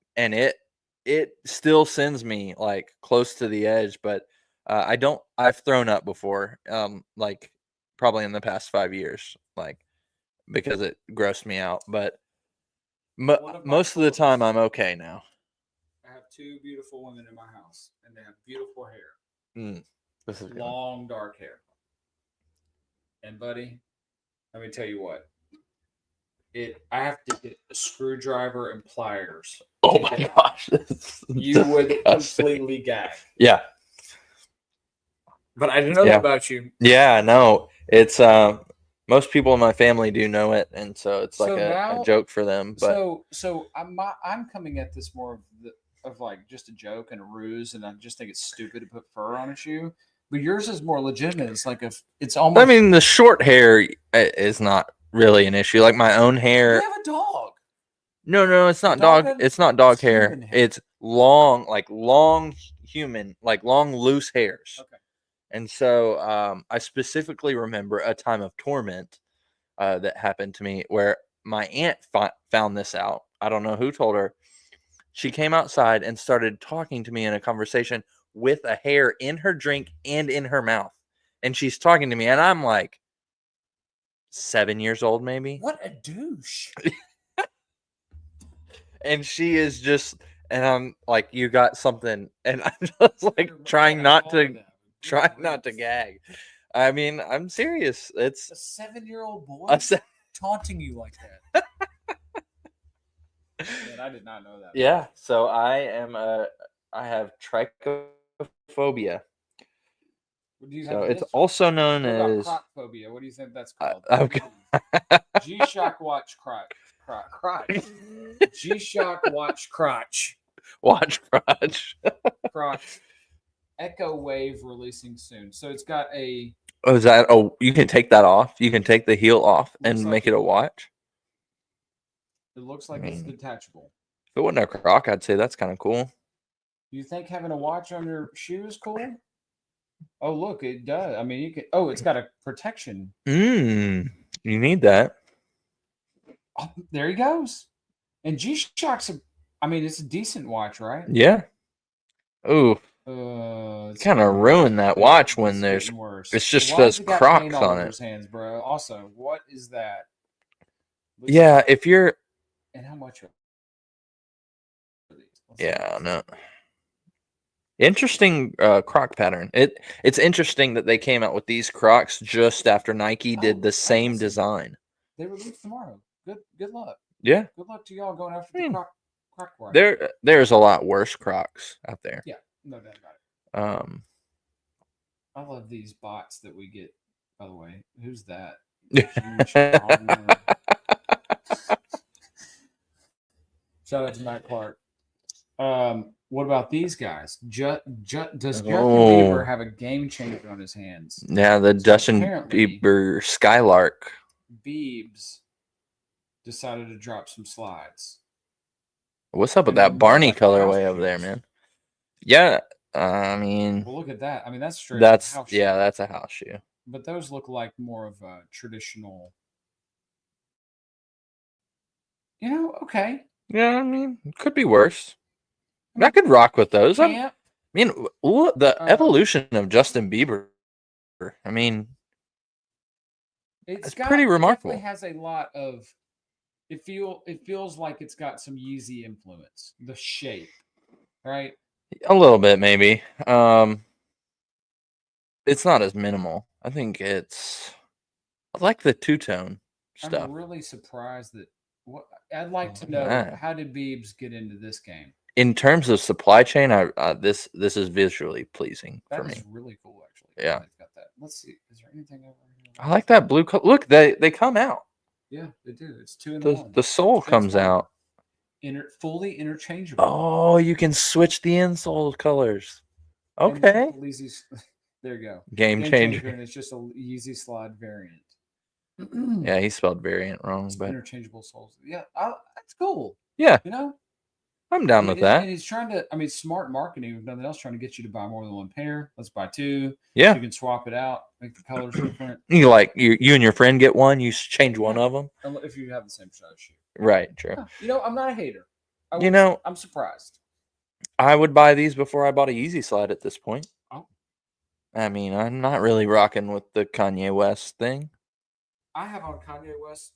it still sends me like close to the edge, but I've thrown up before, like probably in the past 5 years, like because it grossed me out. But One of my most of the time, chores- I'm okay now. I have two beautiful women in my house, and they have beautiful hair, This is good. long dark hair. And buddy, let me tell you what. I have to get a screwdriver and pliers. Oh to my get it. gosh. You would disgusting. completely gag. Yeah. But I didn't know Yeah. that about you. Yeah, no. It's most people in my family do know it, and so it's like So a now- joke for them. But So I'm coming at this more of like just a joke and a ruse, and I just think it's stupid to put fur on a shoe. But yours is more legitimate. It's like it's almost. I mean, the short hair is not really an issue. Like my own you hair. have a dog. No, it's not dog dog. had- It's not dog it's hair. human hair. It's long, like long human, like long loose hairs. Okay. And so I specifically remember a time of torment that happened to me where my aunt found this out. I don't know who told her. She came outside and started talking to me in a conversation with a hair in her drink and in her mouth. And she's talking to me, and I'm like 7 years old, maybe. What a douche. And she is just, and I'm like, you got something. And I'm just like trying not to gag. I mean, I'm serious. It's A 7-year-old boy a se- taunting you like that. Man, I did not know that. yeah. So I have trichophobia. What do you So have it's this? also known What about as crotphobia? What do you think that's called? I've G-Shock watch crotch. G-Shock watch crotch. watch crotch. Crotch. Echo wave releasing soon. So it's got a. Oh, is that? Oh, you can take that off. You can take the heel off and Looks like make it a watch. It looks like it's detachable. If it wasn't a croc, I'd say that's kind of cool. Do you think having a watch on your shoe is cool? Oh, look, it does. I mean, you can. Oh, it's got a protection. You need that. Oh, there he goes. And G-Shock's it's a decent watch, right? Yeah. Ooh, It's kind of getting ruin that worse. watch when It's there's getting worse. it's just Why those has he got paint Crocs all on over it. his hands, bro? Also, what is that? Looks Yeah, like- if you're and how much are these? Let's yeah, see. no. Interesting Croc pattern. It's interesting that they came out with these Crocs just after Nike did the same listen. design. They release tomorrow. Good luck. Yeah. Good luck to y'all going after I mean, the Croc watch. There's a lot worse Crocs out there. Yeah, no doubt about it. Um I love these bots that we get. By the way, who's that? Shout out to Matt Clark. What about these guys? Does Justin Bieber have a game changer on his hands? Yeah, the Justin apparently- Bieber Skylark. Biebs decided to drop some slides. What's up with And they're that more Barney like house colorway over there, shoes. man? Yeah, I mean Well, look at that. I mean, that's straight. that's house yeah, shoe. that's a house shoe. But those look like more of a traditional. Okay. Yeah, I mean, it could be worse. I could rock with those. I Camp. mean, look, the Uh, evolution of Justin Bieber. I mean, It's pretty It remarkable. definitely has a lot of. It feels like it's got some Yeezy influence. The shape, right? a little bit maybe. It's not as minimal. I think I like the two-tone stuff. I'm really surprised that. I'd like to know Yeah. how did Biebs get into this game? In terms of supply chain, this is visually pleasing for That me. is really cool, actually. Yeah. They've got that. Let's see. Is there anything over here? I like that blue color. Look, they come out. Yeah, they do. It's 2 in The 1. the sole comes Transformer. out. Fully interchangeable. Oh, you can switch the insole colors. And Okay. Yeezy, there you go. Game changer. And it's just a Yeezy slide variant. Yeah, he spelled variant wrong, but Interchangeable soles. Yeah, that's cool. yeah, You know, I'm down with And that. he's trying to. Smart marketing. If nothing else, trying to get you to buy more than one pair. Let's buy 2. Yeah, You can swap it out, make the colors different. you like you and your friend get one. You change one of them. If you have the same size shoe. Right. True. I'm not a hater. I'm surprised. I would buy these before I bought a Yeezy slide at this point. Oh. I mean, I'm not really rocking with the Kanye West thing. I have on Kanye West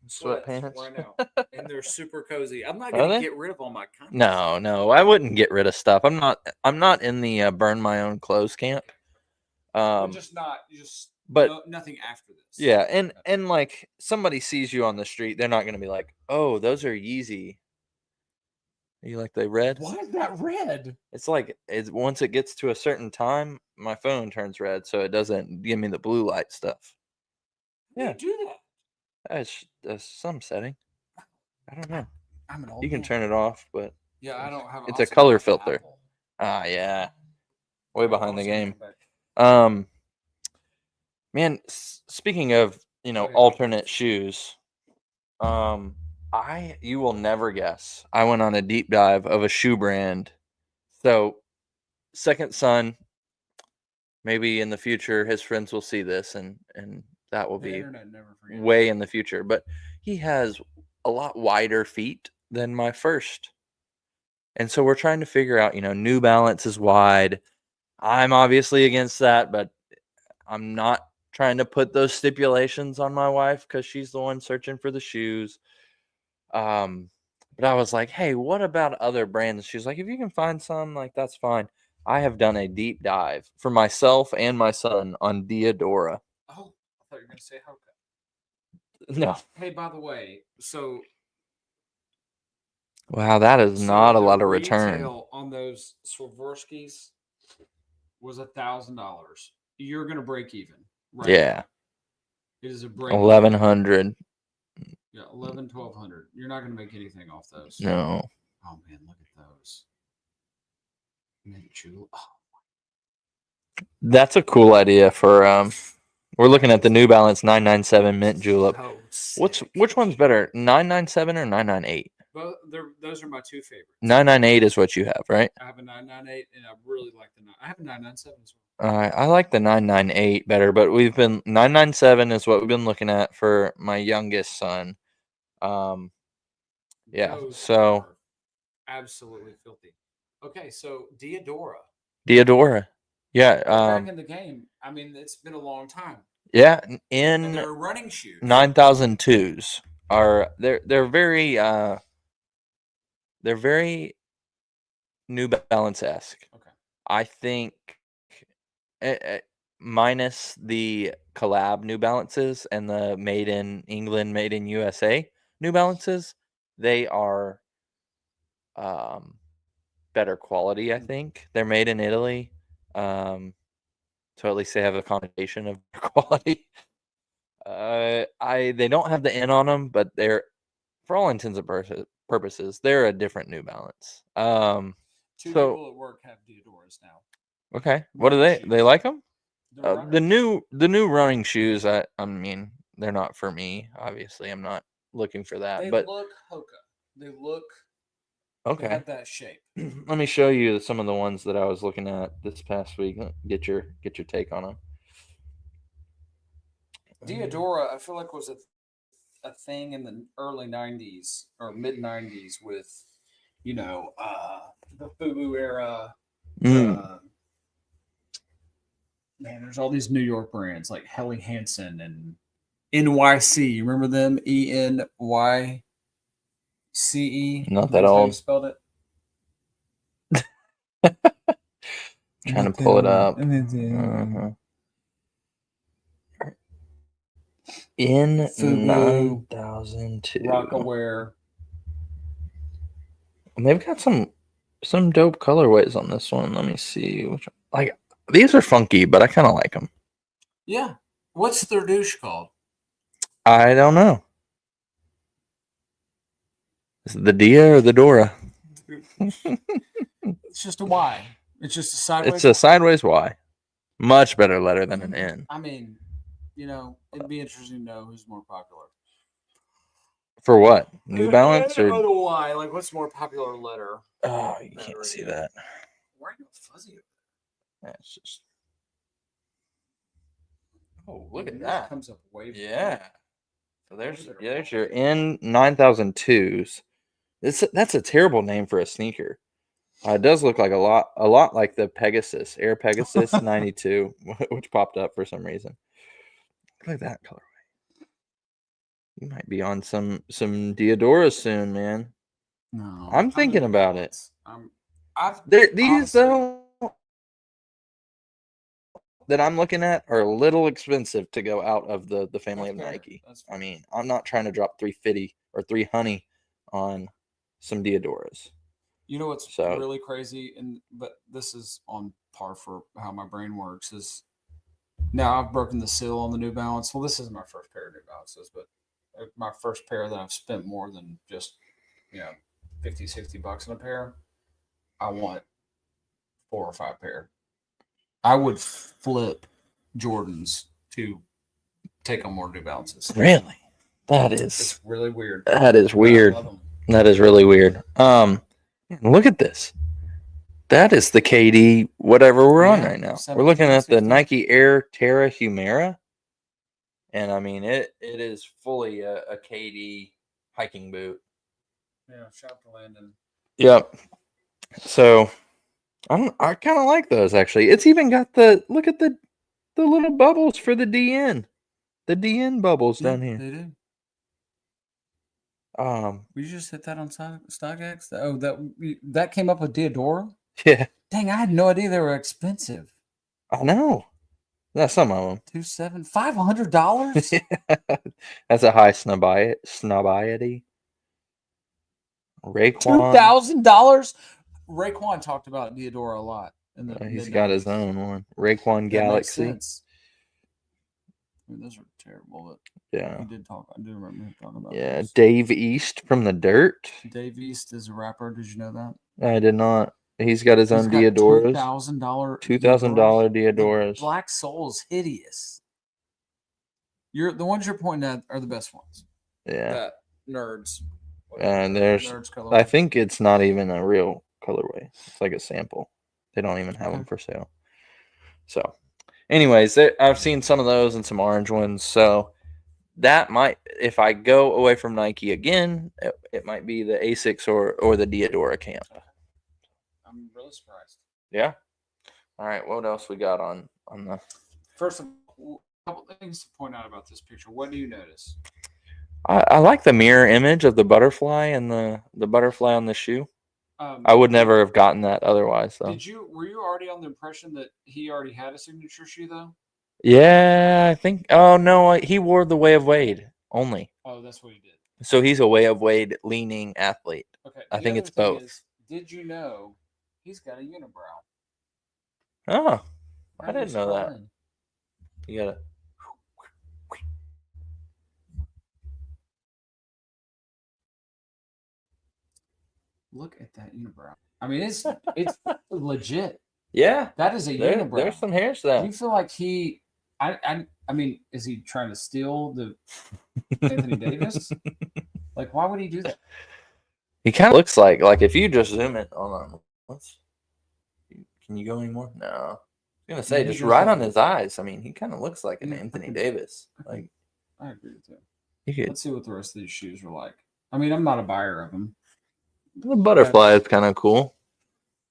Sweatpants. right now, and they're super cozy. I'm not Are going to they? get rid of all my Kanye. No, I wouldn't get rid of stuff. I'm not in the burn my own clothes camp. You're just not. but nothing after this. yeah, and like somebody sees you on the street, they're not going to be like, "Oh, those are Yeezy." You like the red? Why is that red? It's like once it gets to a certain time, my phone turns red, so it doesn't give me the blue light stuff. How Yeah. do you do that? That's some setting. I don't know. I'm an old You can man. turn it off, but Yeah, I don't have. it's I a also color don't have filter. Apple. Yeah, way behind the Also game. don't have- Man, speaking of yeah. alternate shoes, you will never guess. I went on a deep dive of a shoe brand. So, second son, maybe in the future his friends will see this, and that will The be internet never forgets. way in the future. But he has a lot wider feet than my first, and so we're trying to figure out. New Balance is wide. I'm obviously against that, but I'm not trying to put those stipulations on my wife because she's the one searching for the shoes. But I was like, hey, what about other brands? She's like, if you can find some, like, that's fine. I have done a deep dive for myself and my son on Diadora. Oh, I thought you were going to say Hoka. No. Hey, by the way, so Wow, that is not a lot of return. retail on those Swarovskis was $1,000. You're going to break even, right? Yeah. It is a break. 1,100. Yeah, 1,200. You're not going to make anything off those. No. Oh man, look at those. Mint julep. Oh, That's a cool idea for we're looking at the New Balance 997 mint julep. so sick. Which one's better, 997 or 998? Those are my two favorites. 998 is what you have, right? I have a 998, and I really like the 9. I have a 997 as well. I like the 998 better, but 997 is what we've been looking at for my youngest son. Yeah, Those so are absolutely filthy. Okay, so Diadora. Diadora. Yeah, They're back in the game. I mean, it's been a long time. yeah, And in they're running shoes. 9002s are they're very New Balance-esque. Okay. I think minus the collab New Balances and the made in England, made in USA New Balances, they are better quality. I think they're made in Italy, so at least they have a connotation of quality. They don't have the N on them, but they're, for all intents and purposes, they're a different New Balance. Two so- people at work have Diadoras now. Okay, what do Running they shoes. like them? They're The running. new running shoes. I mean, they're not for me. Obviously, I'm not looking for that. They But look Hoka. They look. They okay, have that shape. let me show you some of the ones that I was looking at this past week. Get your take on them. Diadora, I feel like was a thing in the early '90s or mid '90s with, the FUBU era. Man, there's all these New York brands like Helly Hansen and NYC. You remember them? ENYCE. Not that That's how you old. spelled it. Trying to pull it up. Mm-hmm. In FUBU, 9002. Rockaware. They've got some dope colorways on this one. Let me see. Like, these are funky, but I kind of like them. Yeah. What's their douche called? I don't know. Is it the Dia or the Dora? It's just a Y. It's just a sideways. It's a sideways Y. Much better letter than an N. I mean, it'd be interesting to know who's more popular. For what? New Balance Or or? the Y? Like, what's more popular letter? Oh, you can't see that. Why are you fuzzy? That's just. Oh, look at Yours that. Comes up way. Yeah. So there's Those are there's your N9002s. That's a terrible name for a sneaker. It does look like a lot like the Pegasus Air Pegasus 92, which popped up for some reason. Look at that colorway. You might be on some Diadora soon, man. No, I'm thinking about it. These honestly, though that I'm looking at are a little expensive to go out of the family of That's fair. Nike. That's fair. I mean, I'm not trying to drop $350 or $300 on some Diadoras. You know what's So- really crazy, but this is on par for how my brain works. Is now I've broken the seal on the New Balance. Well, this isn't my first pair of New Balances, but my first pair that I've spent more than just $50-$60 on a pair. I want 4 or 5 pair. I would flip Jordans to take on more New Balances. Really? That It's is really weird. weird. I love 'em. That is really weird. Look at this. That is the KD whatever we're on Yeah, right now. 17, We're looking at the 16. Nike Air Terra Humera. And I mean it is fully a KD hiking boot. Yeah, shop to Landon. Yep. So I kind of like those actually. It's even got look at the little bubbles for the DN. The DN bubbles down here. They do. Um We just hit that on StockX. Oh, that came up with Diadora. yeah, Dang, I had no idea they were expensive. I know. That's some of $500. them. That's a high snobbiety. Raekwon. $2,000. Raekwon talked about Diadora a lot. He's got his own one. Raekwon Galaxy. I mean, those are terrible, but Yeah. he did talk. I do remember him talking about. Yeah. those. Dave East from the Dirt. Dave East is a rapper. Did you know that? I did not. He's got his own Diadoras. $2,000. $2,000 The Diadoras. Black Soul is hideous. The ones you're pointing at are the best ones. Yeah. That nerds And there's, Nerds I colorway. think it's not even a real colorway. It's like a sample. They don't even have Okay. them for sale. So, anyways, I've seen some of those and some orange ones. So that might, if I go away from Nike again, it might be the Asics or the Diadora Camp. I'm really surprised. Yeah. All right. What else we got on the? First of all, a couple things to point out about this picture. What do you notice? I like the mirror image of the butterfly and the butterfly on the shoe. I would never have gotten that otherwise, though. Were you already on the impression that he already had a signature shoe though? Yeah, I think. Oh no, he wore the Way of Wade only. Oh, that's what he did. So he's a Way of Wade leaning athlete. Okay. I the think other it's thing both. is, did you know he's got a unibrow? Oh, I How do you didn't know scroll that. in? You gotta. Look at that unibrow. I mean, it's legit. Yeah, That is a unibrow. there's some hairs Do there. you feel like he? I mean, is he trying to steal the Anthony Davis? Like, why would he do that? He kind of looks like if you just zoom it on. Can you go anymore? No. I was gonna say Yeah, he just does right have on his eyes. I mean, he kind of looks like an Yeah, I Anthony can- Davis. I can- Like I agree with you. you could. Let's see what the rest of these shoes are like. I mean, I'm not a buyer of them. The butterfly is kind of cool.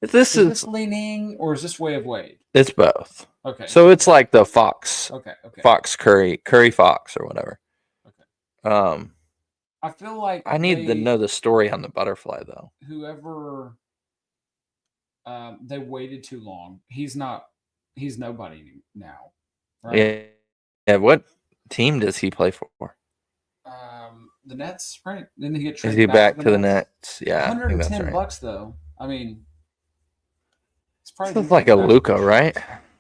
This Is is this leaning or is this Way of Wade? it's both. Okay. So it's like the Fox, okay. Fox Curry Fox or whatever. Okay. I feel like I need to know the story on the butterfly though. whoever they waited too long. He's nobody now. Right? Yeah. Yeah. What team does he play for? The Nets, right? Didn't he get Is traded he back to the Nets? Nets? Yeah, I think that's $110 right. bucks though. I mean, it's probably This is like a Luca, right?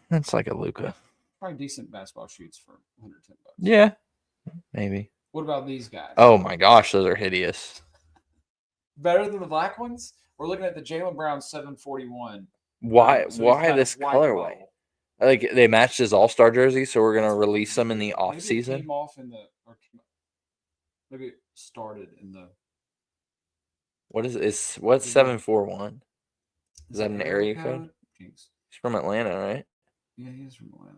That's like a Luca. Probably decent basketball shoots for $110 bucks. Yeah, maybe. What about these guys? Oh my gosh, those are hideous. Better than the black ones? We're looking at the Jaylen Brown 741. Why? So he's Why kind this of white colorway? bubble. Like they matched his All Star jersey, so we're gonna release them in the Maybe off it season. came off in the, or maybe it started in the. What is it? What's 741? Is that an area code? Jeez. He's from Atlanta, right? Yeah, he is from Atlanta.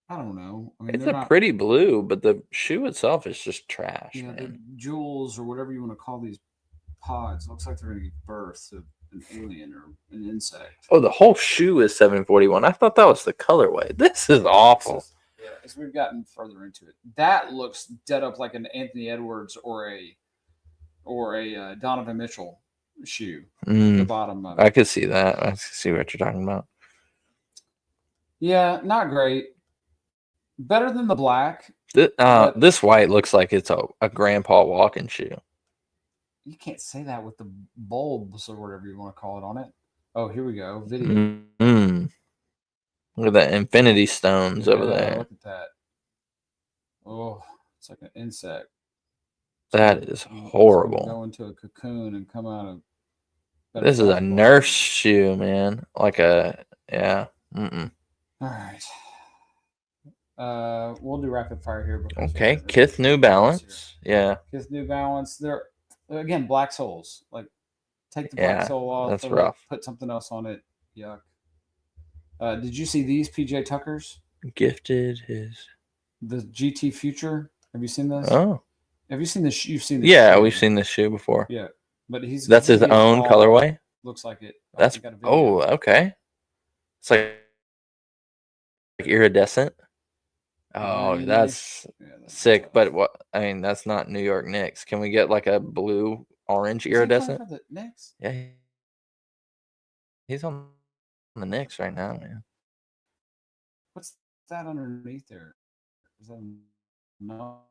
I don't know. I mean, It's they're a not, pretty blue, but the shoe itself is just trash, yeah, the man. jewels or whatever you want to call these pods. Looks like they're going to give birth to an alien or an insect. Oh, the whole shoe is 741. I thought that was the colorway. This is awful. Yeah, as we've gotten further into it, that looks dead up like an Anthony Edwards or a Donovan Mitchell shoe. The Mm, bottom of it. I could see that. I see what you're talking about. Yeah, not great. Better than the black. This, this white looks like it's a grandpa walking shoe. You can't say that with the bulbs or whatever you want to call it on it. Oh, here we go. Video. Mm. Look at the infinity stones over Yeah, there. Look at that. Oh, it's like an insect. That is It's gonna horrible. Go into a cocoon and come out of. This is a nurse shoe, man. Like a yeah. Mm-mm. All right. We'll do rapid fire here. because Okay, we're- Kith New Balance. Yeah, Kith New Balance. They're again black soles. Like take the black Yeah, sole off. that's throw it, rough. Put something else on it. Yuck. Did you see these PJ Tuckers? gifted his. The GT Future. Have you seen this? Oh, Have you seen this? You've seen this. yeah, shoe. we've seen this shoe before. Yeah, but That's his he is own all- colorway. Looks like it. That's I got a video. oh, okay. It's like iridescent. Oh, Greenish. that's Yeah, that's sick. tough. But what? I mean, that's not New York Knicks. Can we get like a blue, orange Is he playing iridescent? for the Knicks? Yeah, he's on the Knicks right now, man. What's that underneath there? Is that no?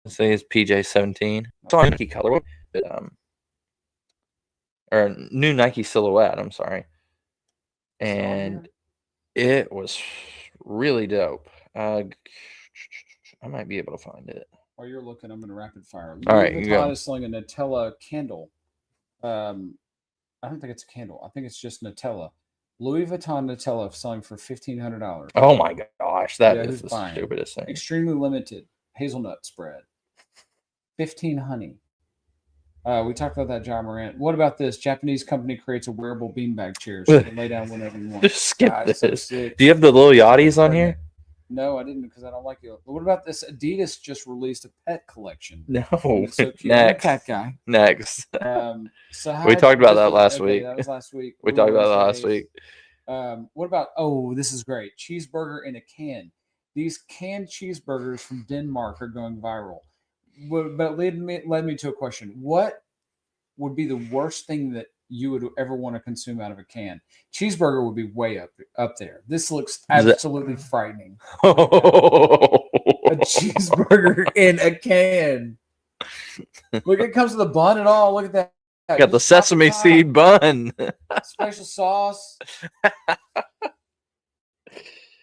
Say it's PJ 17. It's on Nike colorway, but or new Nike silhouette. I'm sorry, and it was really dope. I might be able to find it. While you're looking, I'm going to rapid fire. All right, Louis you go. Vuitton is selling a Nutella candle. I don't think it's a candle. I think it's just Nutella. Louis Vuitton Nutella selling for $1,500. Oh my gosh, that Yeah, is who's the buying? stupidest thing. Extremely limited hazelnut spread. 15 honey. We talked about that, John Morant. What about this? Japanese company creates a wearable beanbag chair so you can lay down whenever you want. Just skip God, this. so sick. Do you have the little Yachties on here? No, I didn't because I don't like it. But what about this? Adidas just released a pet collection. No. It's so cute. I'm a Next. cat guy. Next. So We talked about that last okay, week. That was last week. We talked about that last Wednesday. week. What about? Oh, this is great. Cheeseburger in a can. These canned cheeseburgers from Denmark are going viral. But led me to a question. What would be the worst thing that you would ever want to consume out of a can? Cheeseburger would be way up there. This looks absolutely frightening. A cheeseburger in a can. Look, it comes with a bun and all. Look at that. Got the sesame seed bun. Special sauce.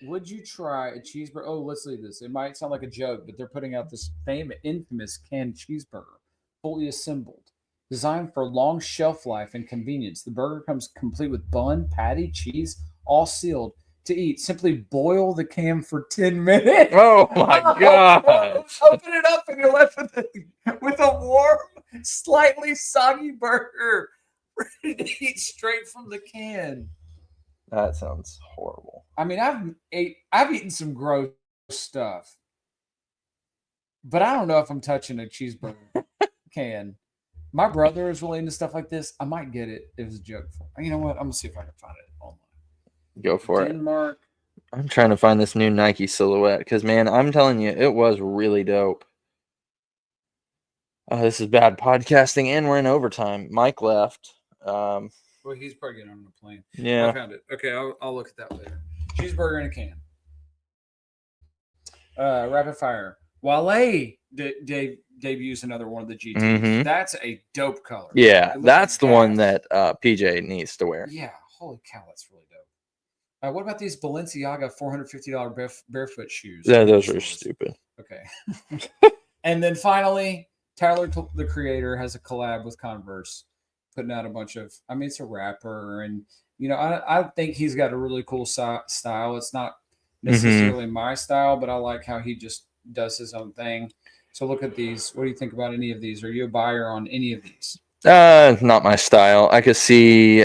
Would you try a cheeseburger? Oh, let's leave this. It might sound like a joke, but they're putting out this infamous canned cheeseburger, fully assembled, designed for long shelf life and convenience. The burger comes complete with bun, patty, cheese, all sealed. To eat, simply boil the can for 10 minutes. Oh my god! Open it up and you're left with a warm, slightly soggy burger, ready to eat straight from the can. That sounds horrible. I mean, I've eaten some gross stuff, but I don't know if I'm touching a cheeseburger can. My brother is really into stuff like this. I might get it if it's a joke. You know what? I'm gonna see if I can find it online. Go for Denmark. it. I'm trying to find this new Nike silhouette because, man, I'm telling you, it was really dope. Oh, this is bad podcasting, and we're in overtime. Mike left. Well, he's probably getting on the plane. I Yeah. found it. Okay, I'll look at that later. Cheeseburger in a can. Rapid fire. Wale debuts another one of the GTs. Mhm. That's a dope color. Yeah, It looks that's the like one gas. that PJ needs to wear. Yeah, holy cow, that's really dope. What about these Balenciaga $450 barefoot shoes? Yeah, those are stupid. Okay. And then finally, Tyler, the creator, has a collab with Converse, putting out a bunch of. I mean, it's a rapper, and I think he's got a really cool style. It's not necessarily my style, but I like how he just does his own thing. So look at these. What do you think about any of these? Are you a buyer on any of these? Not my style. I could see.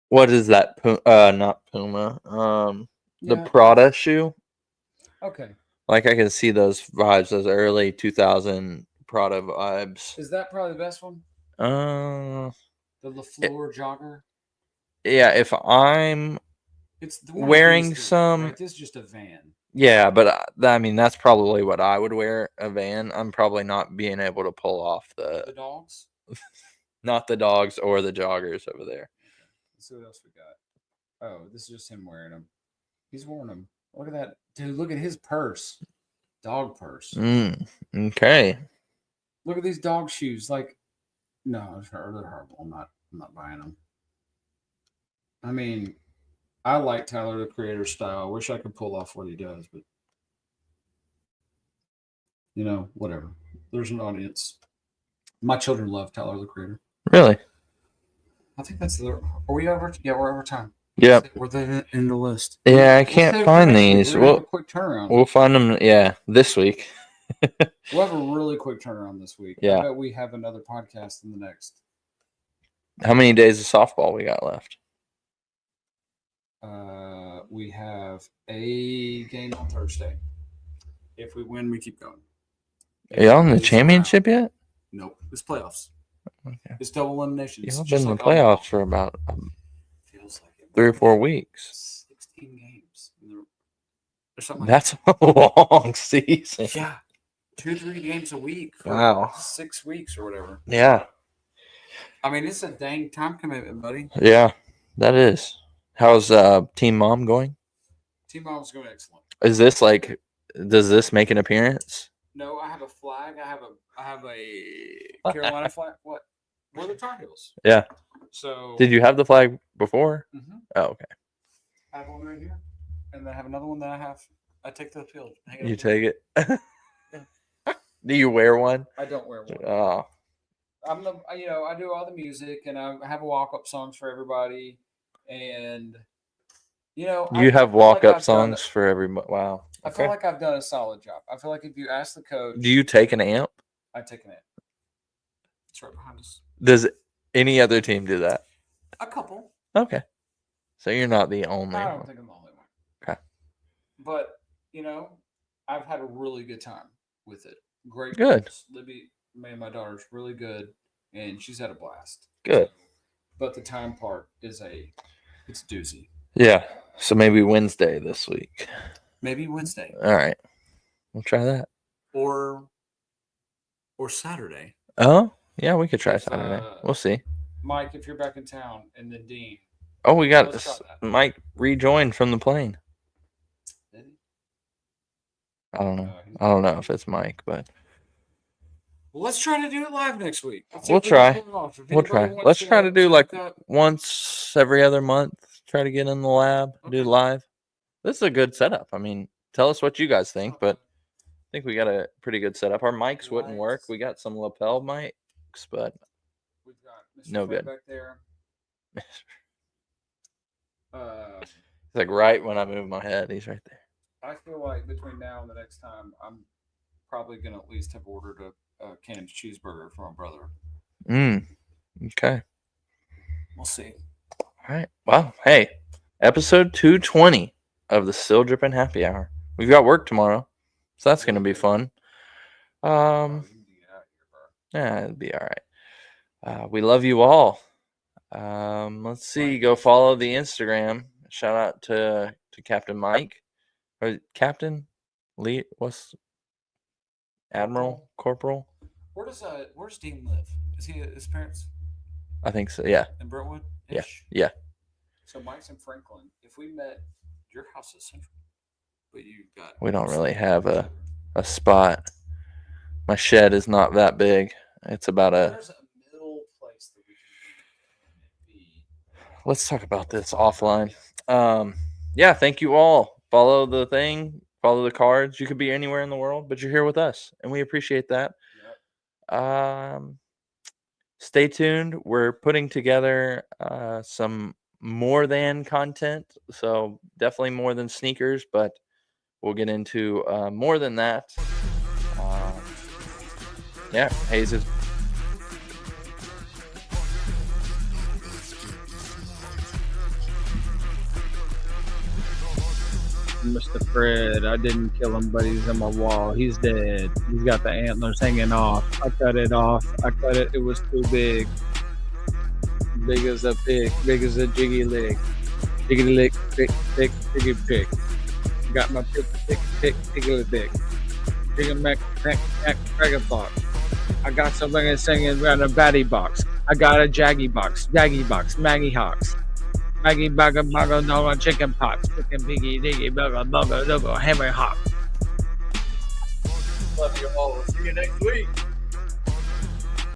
What is that? Not Puma. The Yeah. Prada shoe. Okay. Like I can see those vibes, those early 2000 Prada vibes. Is that probably the best one? Uh, The LaFleur jogger. yeah. If I'm It's the one wearing of these three, some- Right? This is just a van. Yeah, but I mean that's probably what I would wear, a van. I'm probably not being able to pull off The dogs. not the dogs or the joggers over there. Let's see what else we got. Oh, this is just him wearing them. He's worn them. Look at that, dude. Look at his purse, dog purse. Okay. Look at these dog shoes. Like, no, they're horrible. I'm not buying them. I mean, I like Tyler the Creator style. I wish I could pull off what he does, but whatever. There's an audience. My children love Tyler the Creator. Really? I think that's the. Are we over? Yeah, we're over time. Yep. We're in the list. Yeah, I We'll can't save it for find next week. these. We're gonna have We'll a quick turnaround. we'll find them. Yeah, this week. We'll have a really quick turnaround this week. Yeah. I bet we have another podcast in the next. How many days of softball we got left? We have a game on Thursday. If we win, we keep going. Are y'all in the It's a championship yet? wrap. Nope. It's playoffs. Okay. It's double elimination. It's Y'all just been in the like playoffs for about Feels like it. 3 or 4 weeks. 16 games. Or something like That's a long season. that. Yeah. 2-3 games a week. For Wow. 6 weeks or whatever. Yeah. I mean, it's a dang time commitment, buddy. Yeah, that is. How's Team Mom going? Team Mom's going excellent. Is this like? Does this make an appearance? No, I have a flag. I have a Carolina flag. What? We're the Tar Heels. Yeah. So Did you have the flag before? Mhm. Oh, okay. I have one right here, and then I have another one that I take to the field. Hang it You up. take it. Do you wear one? I don't wear one. Oh, I'm the I do all the music and I have walk up songs for everybody, and You have feel like walk-up I've done- songs for every. Wow. I feel Okay. like I've done a solid job. I feel like if you ask the coach, Do you take an amp? I take an it. It's right behind us. Does any other team do that? A couple. Okay. So you're not the only I don't one. think I'm the only one. Okay. But I've had a really good time with it. Great. Good. girls. Libby, my daughter's really good, and she's had a blast. Good. But the time part is it's a doozy. Yeah. So maybe Wednesday this week. Maybe Wednesday All right. We'll try that. or Saturday. Oh, yeah, we could try If, Saturday. We'll see. Mike, if you're back in town, and then Dean. Oh, we got Let's this. try that. Mike rejoined from the plane. Did he? I don't know. he's- I don't know if it's Mike, but Well, let's try to do it live next week. Let's see We'll if we can try. pull it off. If We'll anybody try. wants Let's try to do like that, once every other month. Try to get in the lab, do Okay. live. This is a good setup. I mean, tell us what you guys think, not but bad. I think we got a pretty good setup. Our mics wouldn't work. Lights. We got some lapel mics, but We've got Mr. No Fred good. back there. it's Uh, like right when I move my head, he's right there. I feel like between now and the next time, I'm probably gonna at least have ordered a canned cheeseburger for my brother. Okay. We'll see. All right. Well, hey, episode 220 of the Still Dripping Happy Hour. We've got work tomorrow, so that's gonna be fun. You can get out of here, bro. Yeah, it'll be all right. We love you all. Let's see. Go follow the Instagram. Shout out to Captain Mike or Captain Lee. What's Admiral Corporal? Where's Dean live? Is he at his parents I think so. Yeah. in Brentwood? Yeah. Yeah. So Mike's in Franklin. If we met, your house is central, but you got. We don't really have a spot. My shed is not that big. It's about a. There's a middle place that we can be. Let's talk about this offline. Yeah, thank you all. Follow the thing, follow the cards. You could be anywhere in the world, but you're here with us, and we appreciate that. Yep. Stay tuned. We're putting together some more than content, so definitely more than sneakers, but we'll get into more than that. Yeah, Hayes is. Mr. Fred, I didn't kill him, but he's on my wall. He's dead. He's got the antlers hanging off. I cut it off. I cut it. It was too big. Big as a pig. Big as a jiggy leg. Jiggity lick, pick, pick, piggy pick. Got my pick, pick, pick, piggly dick. Chicken mac, dragon box. I got something singing around a batty box. I got a jaggy box, Maggie Hawks. Maggie Bugger Bugger No Chicken Pots, Chicken Piggy Diggy Bugger Bugger Logo Hammer Hawk. Love you all. See you next week.